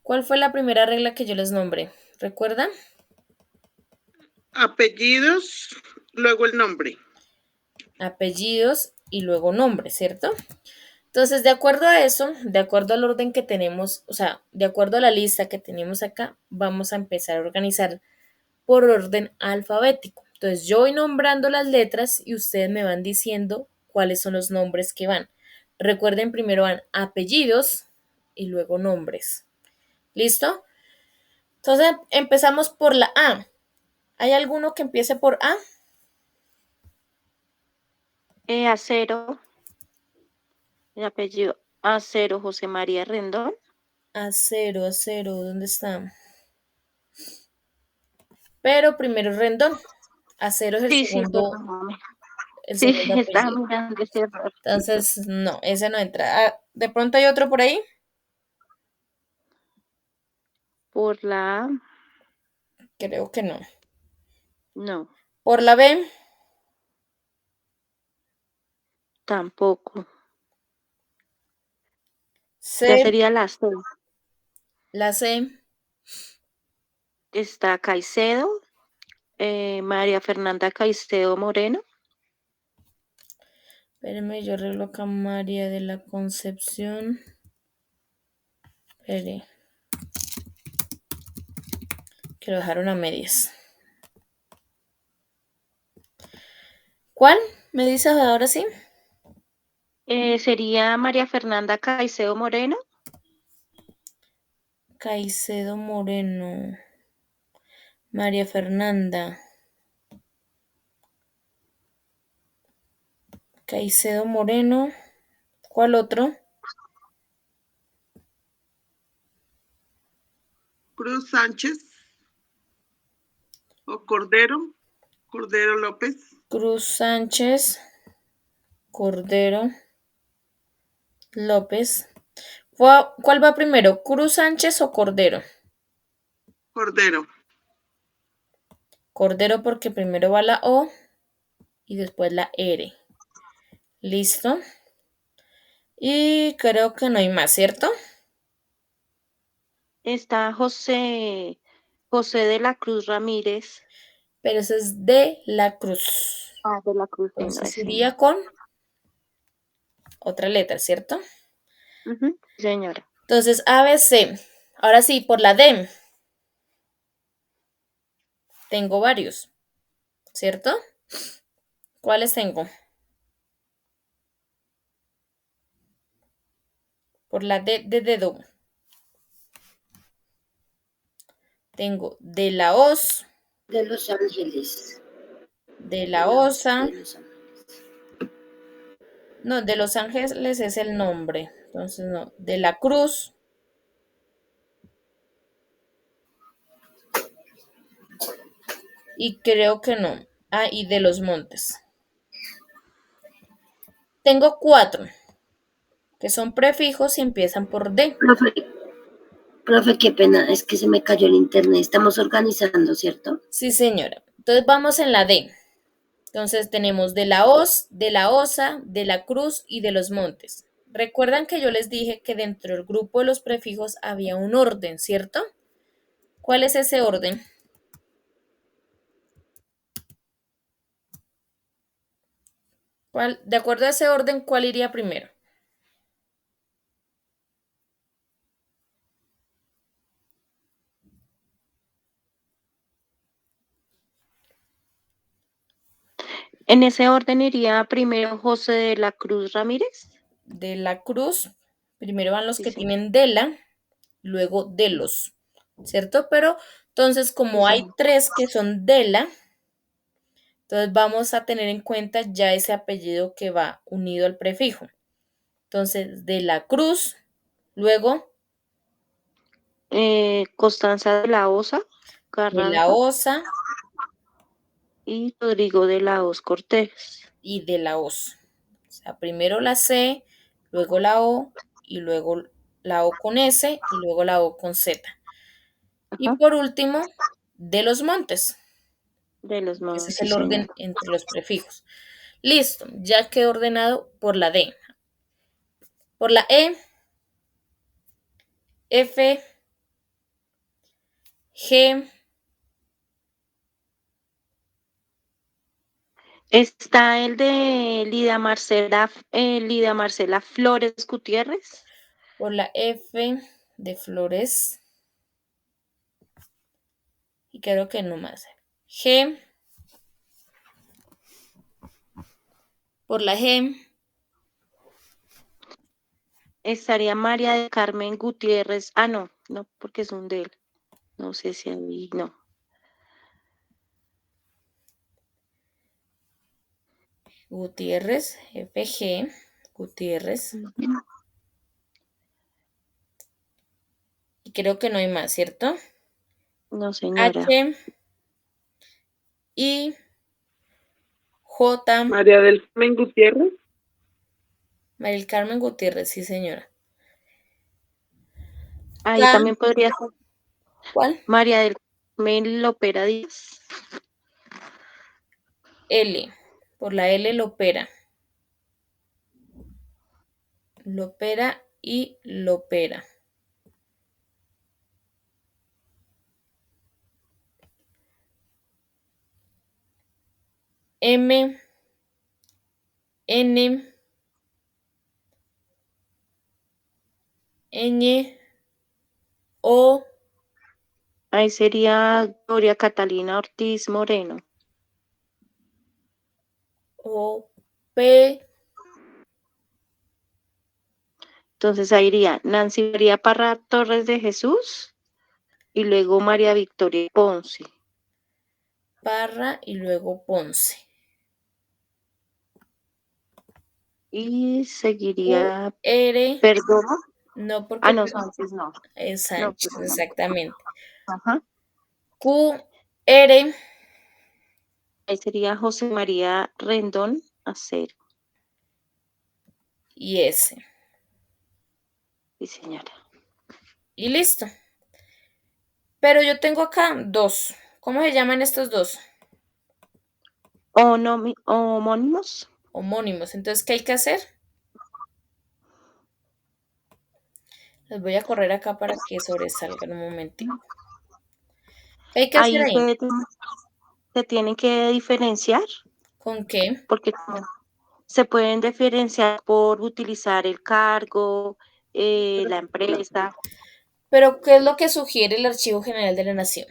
¿Cuál fue la primera regla que yo les nombré? ¿Recuerdan? Apellidos, luego el nombre. Apellidos y luego nombre, ¿cierto? Entonces, de acuerdo a eso, de acuerdo al orden que tenemos, o sea, de acuerdo a la lista que tenemos acá, vamos a empezar a organizar por orden alfabético. Entonces, yo voy nombrando las letras y ustedes me van diciendo cuáles son los nombres que van. Recuerden, primero van apellidos y luego nombres. ¿Listo? Entonces, empezamos por la A. ¿Hay alguno que empiece por A? Acero, el apellido Acero José María Rendón. A cero, ¿dónde está? Pero primero Rendón. Acero es el Sí, segundo, perdóname. el Sí, segundo estaba apellido. mirando ese error. Entonces, no, ese no entra. Ah, ¿de pronto hay otro por ahí? Por la A, Creo que no. no, Por la B, tampoco. Ya C, sería la C. la C, Está Caicedo, María Fernanda Caicedo Moreno. espérenme, yo arreglo acá María de la Concepción. Espere, que lo dejaron a medias. ¿Cuál? ¿Me dices ahora sí? Sería María Fernanda Caicedo Moreno. Caicedo Moreno. María Fernanda. Caicedo Moreno. ¿Cuál otro? Cruz Sánchez o Cordero, Cordero López. Cruz Sánchez. Cordero. López. ¿Cuál va primero? ¿Cruz Sánchez o Cordero? Cordero. Cordero porque primero va la O y después la R. ¿Listo? Y creo que no hay más, ¿cierto? Está José de la Cruz Ramírez. Pero ese es de la Cruz. Ah, de la Cruz, sí, no, Entonces ese iría no. con otra letra, ¿cierto? Ujú, señora. Entonces ABC. Ahora sí, por la D. Tengo varios, ¿cierto? ¿Cuáles tengo? Por la D de dedo. Tengo de la os, De Los Ángeles. de la osa. De Los Ángeles. No, de Los Ángeles es el nombre. Entonces no. De la cruz y creo que no. Ah, y de los montes. Tengo 4 que son prefijos y empiezan por D. Profe, qué pena, es que se me cayó el internet. Estamos organizando, ¿cierto? Sí, señora. Entonces vamos en la D. Entonces tenemos de la hoz, de la osa, de la cruz y de los montes. Recuerdan que yo les dije que dentro del grupo de los prefijos había un orden, ¿cierto? ¿Cuál es ese orden? De acuerdo a ese orden, ¿cuál iría primero? En ese orden iría primero José de la Cruz Ramírez. De la cruz, primero van los Sí, que señor. tienen de la, luego de los, ¿cierto? Pero entonces, Sí, como hay señor. 3 que son de la, entonces vamos a tener en cuenta ya ese apellido que va unido al prefijo. Entonces, de la cruz, luego Constanza de la Osa de la Carranza osa y Rodrigo de la Hoz Cortés. y de la os. O sea, primero la C, luego la O y luego la O con S y luego la O con Z. Y Ajá. por último, de los montes. De los Ese modos, es sí, el señor. orden entre los prefijos. Listo, ya quedó ordenado por la D. Por la E, F, G, Está el de Lida Marcela Flores Gutiérrez. por la F de flores. Y creo que no más. G, por la G, Estaría María de Carmen Gutiérrez. Ah, no, no, porque es un de él. No sé si ahí, no. Gutiérrez, FG, Gutiérrez. Y creo que no hay más, ¿cierto? No, señora. H, I, J, María del Carmen Gutiérrez. Maril Carmen Gutiérrez, sí, señora. Ahí K, también podría ser ¿cuál? María del Carmen Lopera Díaz. L, por la L, Lopera. Lopera y Lopera. M, N, Ñ, O, Ahí sería Gloria Catalina Ortiz Moreno. O, P, Entonces ahí iría Nancy María Parra Torres de Jesús y luego María Victoria Ponce. Parra y luego Ponce. Y U, seguiría R, Perdomo. no porque Ah, no, Sánchez no. es No, Sánchez, Perdomo. exactamente. Ajá. Q, R Ahí sería José María Rendón Acero. y S. Sí, señora. Y listo. Pero yo tengo acá 2. ¿Cómo se llaman estos 2? Homónimos. Homónimos. Entonces, ¿qué hay que hacer? Les voy a correr acá para que sobresalgan un momentito. ¿Qué hay que hacer Ahí ahí? se tienen que diferenciar ¿Con qué? porque se pueden diferenciar por utilizar el cargo, la empresa. Pero, ¿qué es lo que sugiere el Archivo General de la Nación?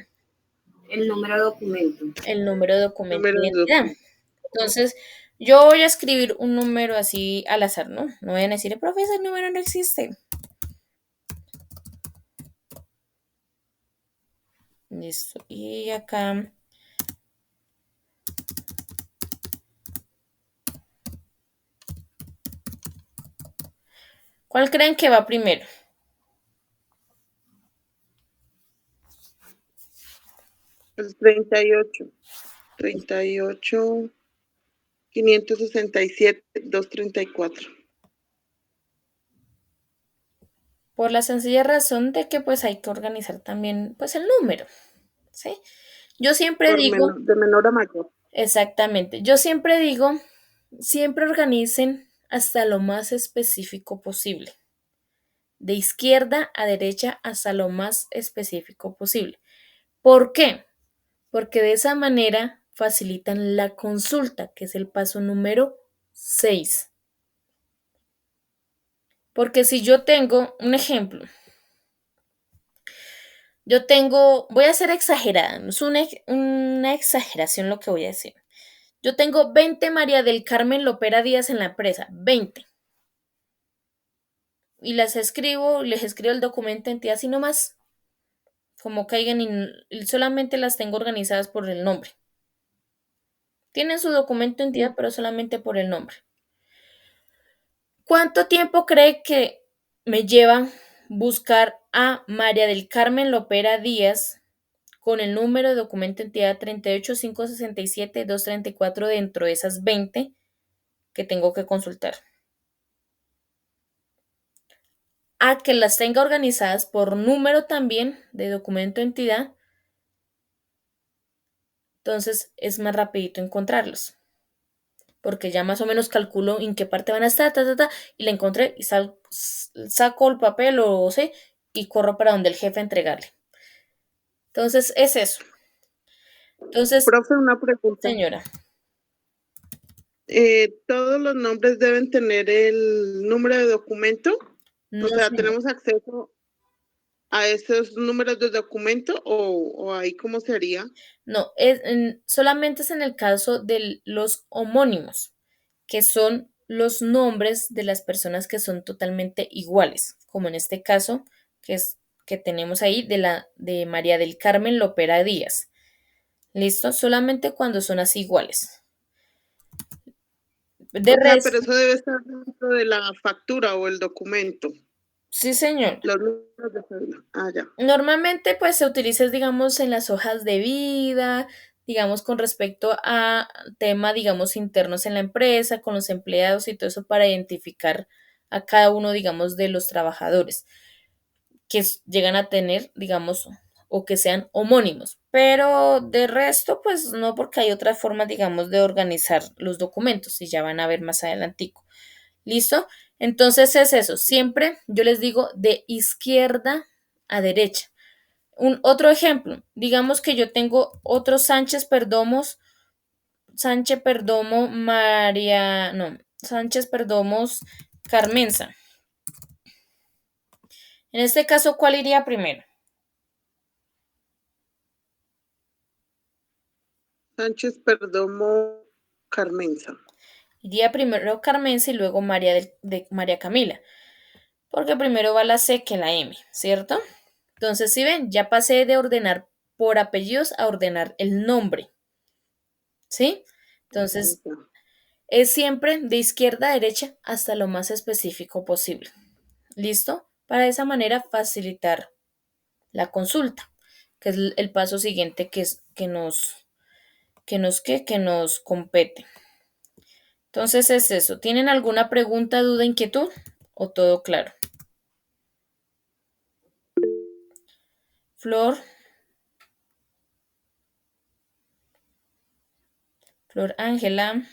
El número de documento. El número de documento Número de de identidad. documento. Entonces, yo voy a escribir un número así al azar, ¿no? No vayan a decir, profe, ese número no existe. Listo. Y acá, ¿cuál creen que va primero? El 38, 567, 234. Por la sencilla razón de que pues hay que organizar también pues el número, ¿sí? Yo siempre digo, De menor a mayor. exactamente, yo siempre digo, siempre organicen hasta lo más específico posible, de izquierda a derecha hasta lo más específico posible. ¿Por qué? Porque de esa manera facilitan la consulta, que es el paso número 6. Porque si yo tengo un ejemplo, voy a ser exagerada, no es una exageración lo que voy a decir. Yo tengo 20 María del Carmen Lopera Díaz en la empresa, 20. Y les escribo el documento en entidad así nomás, como caigan y solamente las tengo organizadas por el nombre. Tienen su documento de entidad, pero solamente por el nombre. ¿Cuánto tiempo cree que me lleva buscar a María del Carmen Lopera Díaz con el número de documento de entidad 38567234 dentro de esas 20 que tengo que consultar? A que las tenga organizadas por número también de documento de entidad, entonces es más rapidito encontrarlos, porque ya más o menos calculo en qué parte van a estar, y la encontré y saco el papel o sé y corro para donde el jefe a entregarle. Entonces es eso. Entonces, Profe, una pregunta. señora, ¿Todos los nombres deben tener el número de documento? no O sea, señora. ¿tenemos acceso a esos números de documento o ahí cómo sería? No, solamente es en el caso de los homónimos, que son los nombres de las personas que son totalmente iguales, como en este caso, que tenemos ahí de María del Carmen Lopera Díaz. ¿Listo? Solamente cuando son así iguales. De O sea, pero resto, eso debe estar dentro de la factura o el documento. sí, señor. Los números de cédula. Ah, ya. Normalmente, pues se utiliza, digamos, en las hojas de vida, digamos, con respecto a tema, digamos, internos en la empresa, con los empleados y todo eso para identificar a cada uno, digamos, de los trabajadores que llegan a tener, digamos, o que sean homónimos. Pero de resto, pues no, porque hay otras formas, digamos, de organizar los documentos y ya van a ver más adelantico. ¿Listo? Entonces es eso, siempre yo les digo de izquierda a derecha. Otro ejemplo, digamos que yo tengo otro Sánchez Perdomo María, no, Sánchez Perdomos Carmenza. En este caso, ¿cuál iría primero? Sánchez Perdomo Carmenza. Iría primero Carmenza y luego María de María Camila, porque primero va la C que la M, ¿cierto? Entonces, si ven, ya pasé de ordenar por apellidos a ordenar el nombre, ¿sí? Entonces, es siempre de izquierda a derecha hasta lo más específico posible. ¿Listo? Para de esa manera facilitar la consulta, que es el paso siguiente que nos compete. Entonces es eso. ¿Tienen alguna pregunta, duda, inquietud o todo claro? Flor, Flor Ángela.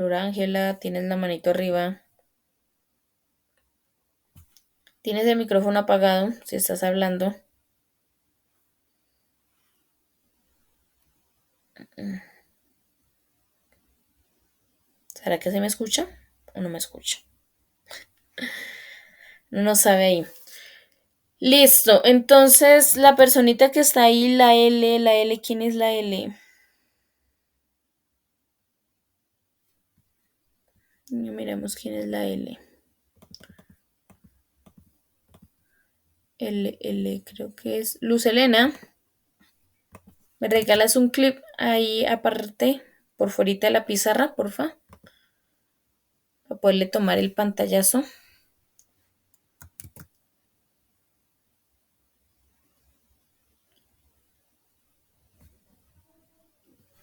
Flora Ángela, tienes la manito arriba. Tienes el micrófono apagado si estás hablando. ¿Será que se me escucha o no me escucha? No sabe ahí. Listo, entonces la personita que está ahí, la L, ¿quién es la L? Miremos quién es la L. L, creo que es Luz Elena. ¿Me regalas un clip ahí aparte, por fuera de la pizarra, porfa? Para poderle tomar el pantallazo.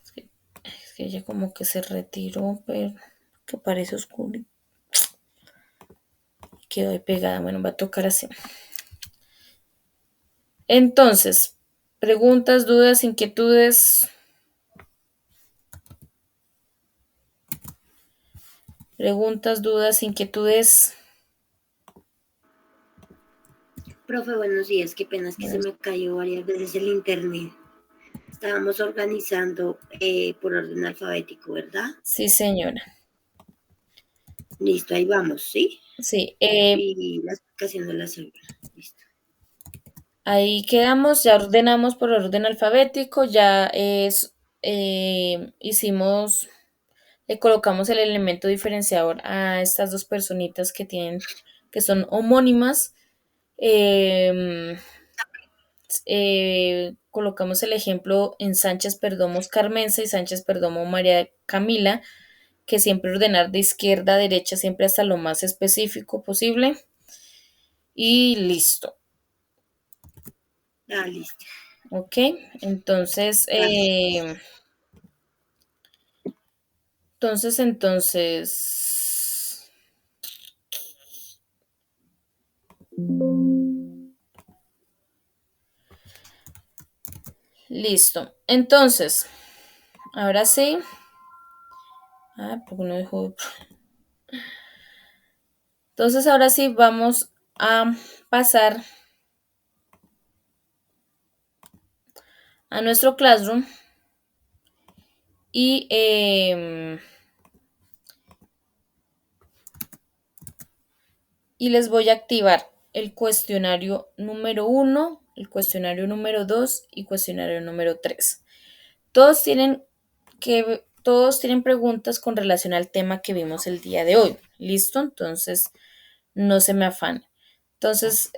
Es que ella como que se retiró, pero que parece oscuro. Quedó ahí pegada. Bueno, va a tocar así. Entonces, preguntas, dudas, inquietudes. Preguntas, dudas, inquietudes. Profe, buenos días. Qué pena, es que se me cayó varias veces el internet. Estábamos organizando por orden alfabético, ¿verdad? Sí, señora. Listo, ahí vamos, ¿sí? Sí. Y la explicación de la célula. Listo. Ahí quedamos, ya ordenamos por orden alfabético, ya hicimos, le colocamos el elemento diferenciador a estas dos personitas que son homónimas. Colocamos el ejemplo en Sánchez Perdomo Carmenza y Sánchez Perdomo María Camila, que siempre ordenar de izquierda a derecha, siempre hasta lo más específico posible. Y listo. Ah, listo. Ok, entonces, listo. Entonces, ahora sí. Porque no dejó. Entonces, ahora sí vamos a pasar a nuestro Classroom y les voy a activar el cuestionario número 1, el cuestionario número 2 y cuestionario número 3. Todos tienen preguntas con relación al tema que vimos el día de hoy. ¿Listo? Entonces, no se me afane. Entonces,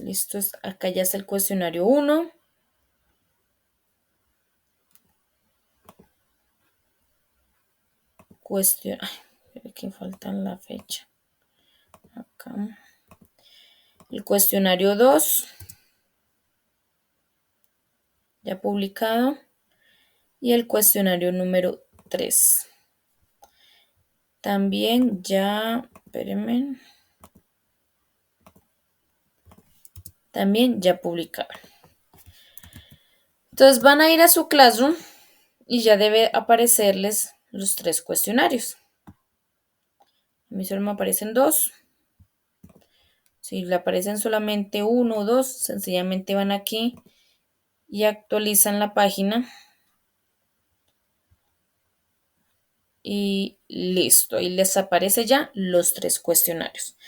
listo, acá ya está el cuestionario 1. Aquí faltan la fecha. Acá. El cuestionario 2. Ya publicado. Y el cuestionario número 3. También ya, espérenme. También ya publicado. Entonces van a ir a su Classroom y ya debe aparecerles los 3 cuestionarios. A mí solo me aparecen 2. Si le aparecen solamente 1 o 2, sencillamente van aquí y actualizan la página. Y listo, y les aparece ya los 3 cuestionarios.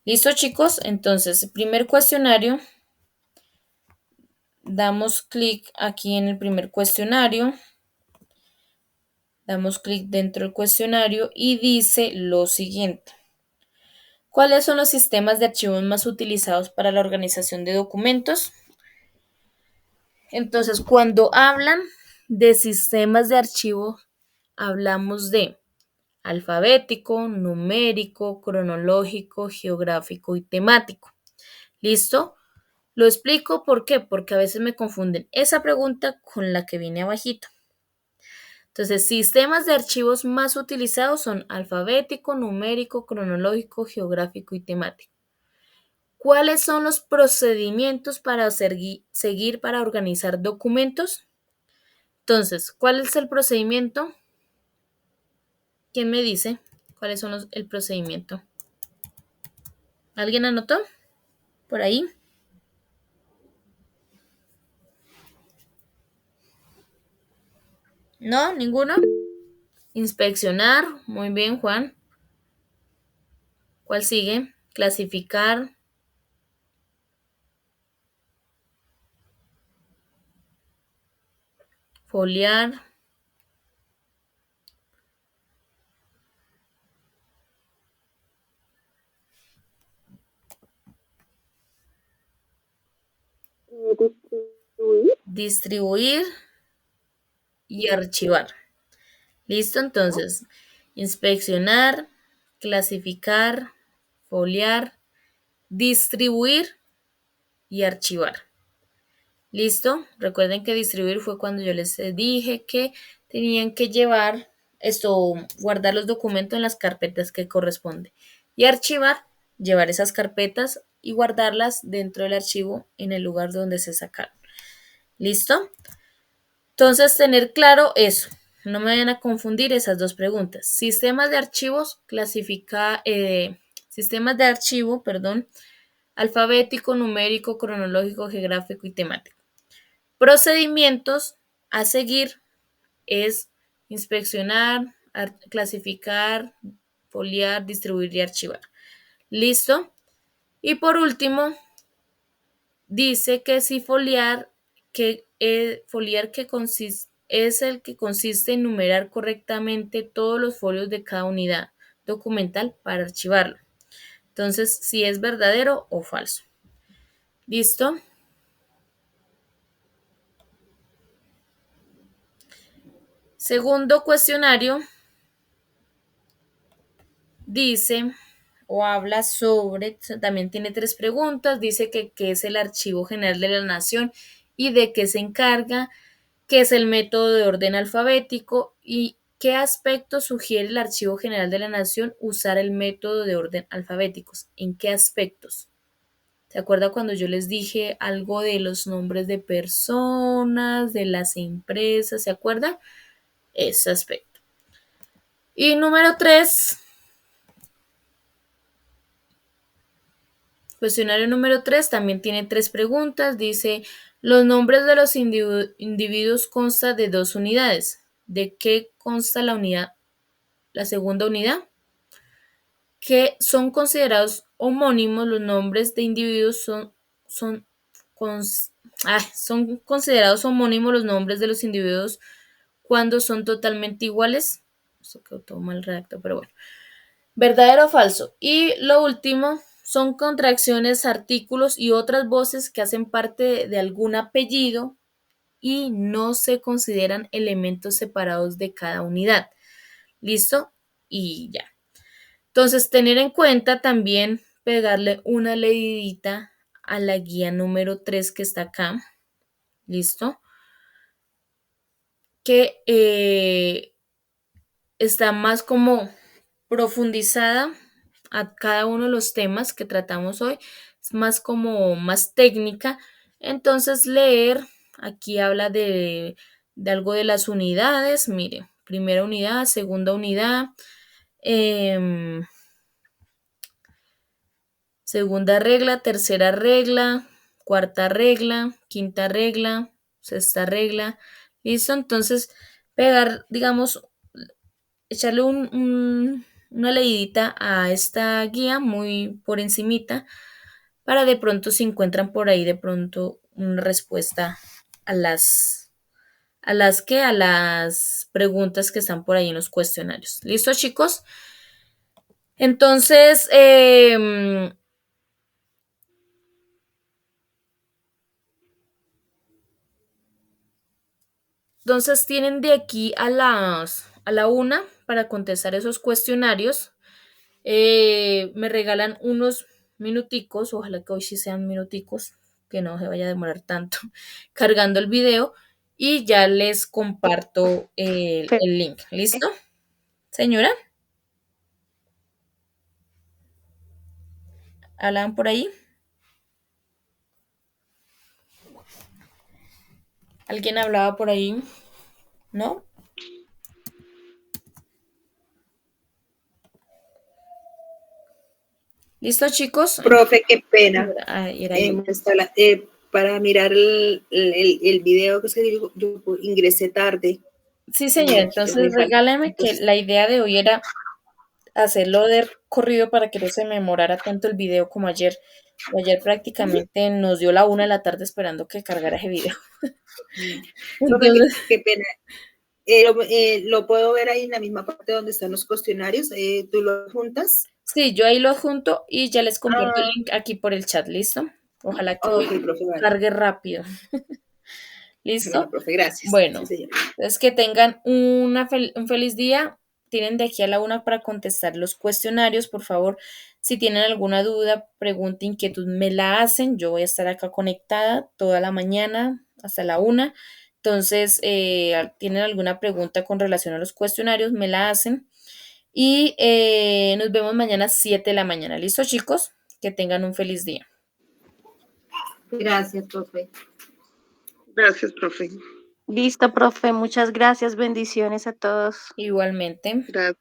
¿Listo, chicos? Entonces, el primer cuestionario, damos clic aquí en el primer cuestionario, damos clic dentro del cuestionario y dice lo siguiente. ¿Cuáles son los sistemas de archivos más utilizados para la organización de documentos? Entonces, cuando hablan de sistemas de archivo, hablamos de alfabético, numérico, cronológico, geográfico y temático. ¿Listo? Lo explico ¿por qué? Porque a veces me confunden esa pregunta con la que viene abajito. Entonces, sistemas de archivos más utilizados son alfabético, numérico, cronológico, geográfico y temático. ¿Cuáles son los procedimientos para seguir para organizar documentos? Entonces, ¿cuál es el procedimiento? ¿Quién me dice cuáles son el procedimiento? ¿Alguien anotó por ahí? ¿No? ¿Ninguno? Inspeccionar. Muy bien, Juan. ¿Cuál sigue? Clasificar. Foliar. Distribuir y archivar. ¿Listo? Entonces, inspeccionar, clasificar, foliar, distribuir y archivar. ¿Listo? Recuerden que distribuir fue cuando yo les dije que tenían que llevar esto, guardar los documentos en las carpetas que corresponde. Y archivar, llevar esas carpetas y guardarlas dentro del archivo en el lugar donde se sacaron. ¿Listo? Entonces, tener claro eso. No me vayan a confundir esas dos preguntas. Sistemas de archivos, sistemas de archivo, alfabético, numérico, cronológico, geográfico y temático. Procedimientos a seguir es inspeccionar, clasificar, foliar, distribuir y archivar. ¿Listo? Y por último, dice que si foliar es el que consiste en numerar correctamente todos los folios de cada unidad documental para archivarlo. Entonces, si es verdadero o falso. ¿Listo? Segundo cuestionario dice o habla sobre, también tiene 3 preguntas, dice que qué es el Archivo General de la Nación y de qué se encarga, qué es el método de orden alfabético y qué aspectos sugiere el Archivo General de la Nación usar el método de orden alfabéticos. ¿En qué aspectos? ¿Se acuerda cuando yo les dije algo de los nombres de personas, de las empresas? ¿Se acuerda? Ese aspecto. Y número 3, cuestionario número 3 también tiene 3 preguntas. Dice, los nombres de los individuos consta de 2 unidades. ¿De qué consta la unidad? La segunda unidad. Que son considerados homónimos, los nombres de individuos son considerados homónimos los nombres de los individuos cuando son totalmente iguales. Esto quedó todo mal redactado, pero bueno. ¿Verdadero o falso? Y lo último, son contracciones, artículos y otras voces que hacen parte de algún apellido y no se consideran elementos separados de cada unidad. ¿Listo? Y ya. Entonces, tener en cuenta también pegarle una leidita a la guía número 3 que está acá. ¿Listo? Que está más como profundizada a cada uno de los temas que tratamos hoy. Es más como más técnica. Entonces, leer, aquí habla de algo de las unidades. Mire, primera unidad, segunda unidad. Segunda regla, tercera regla, cuarta regla, quinta regla, sexta regla. ¿Listo? Entonces, pegar, digamos, echarle una leidita a esta guía muy por encimita para de pronto si encuentran por ahí de pronto una respuesta a las preguntas que están por ahí en los cuestionarios. ¿Listo, chicos? Entonces, tienen de aquí a la 1 para contestar esos cuestionarios. Me regalan unos minuticos, ojalá que hoy sí sean minuticos, que no se vaya a demorar tanto cargando el video y ya les comparto el link. ¿Listo? Señora, ¿hablan por ahí? ¿Alguien hablaba por ahí? ¿no? ¿Listo, chicos? Profe, qué pena. Era yo. Para mirar el video, que es que yo ingresé tarde. Sí, señora, entonces regálame que la idea de hoy era hacerlo de corrido para que no se me demorara tanto el video como ayer. Ayer prácticamente nos dio la 1 de la tarde esperando que cargara ese video. Profe, Entonces, qué pena. Lo puedo ver ahí en la misma parte donde están los cuestionarios. ¿Tú lo juntas? sí, yo ahí lo adjunto y ya les comparto el Ah, link aquí por el chat, ¿listo? Ojalá que ok, hoy profe, vale. cargue rápido. Bueno, ¿Listo? profe, gracias. Bueno, Sí, señor. entonces que tengan un feliz día. Tienen de aquí a la 1 para contestar los cuestionarios, por favor. Si tienen alguna duda, pregunta, inquietud, me la hacen. Yo voy a estar acá conectada toda la mañana hasta la 1. Entonces, tienen alguna pregunta con relación a los cuestionarios, me la hacen. Y nos vemos mañana a 7 de la mañana. ¿Listo, chicos? Que tengan un feliz día. Gracias, profe. Gracias, profe. Listo, profe. Muchas gracias. Bendiciones a todos. Igualmente. Gracias.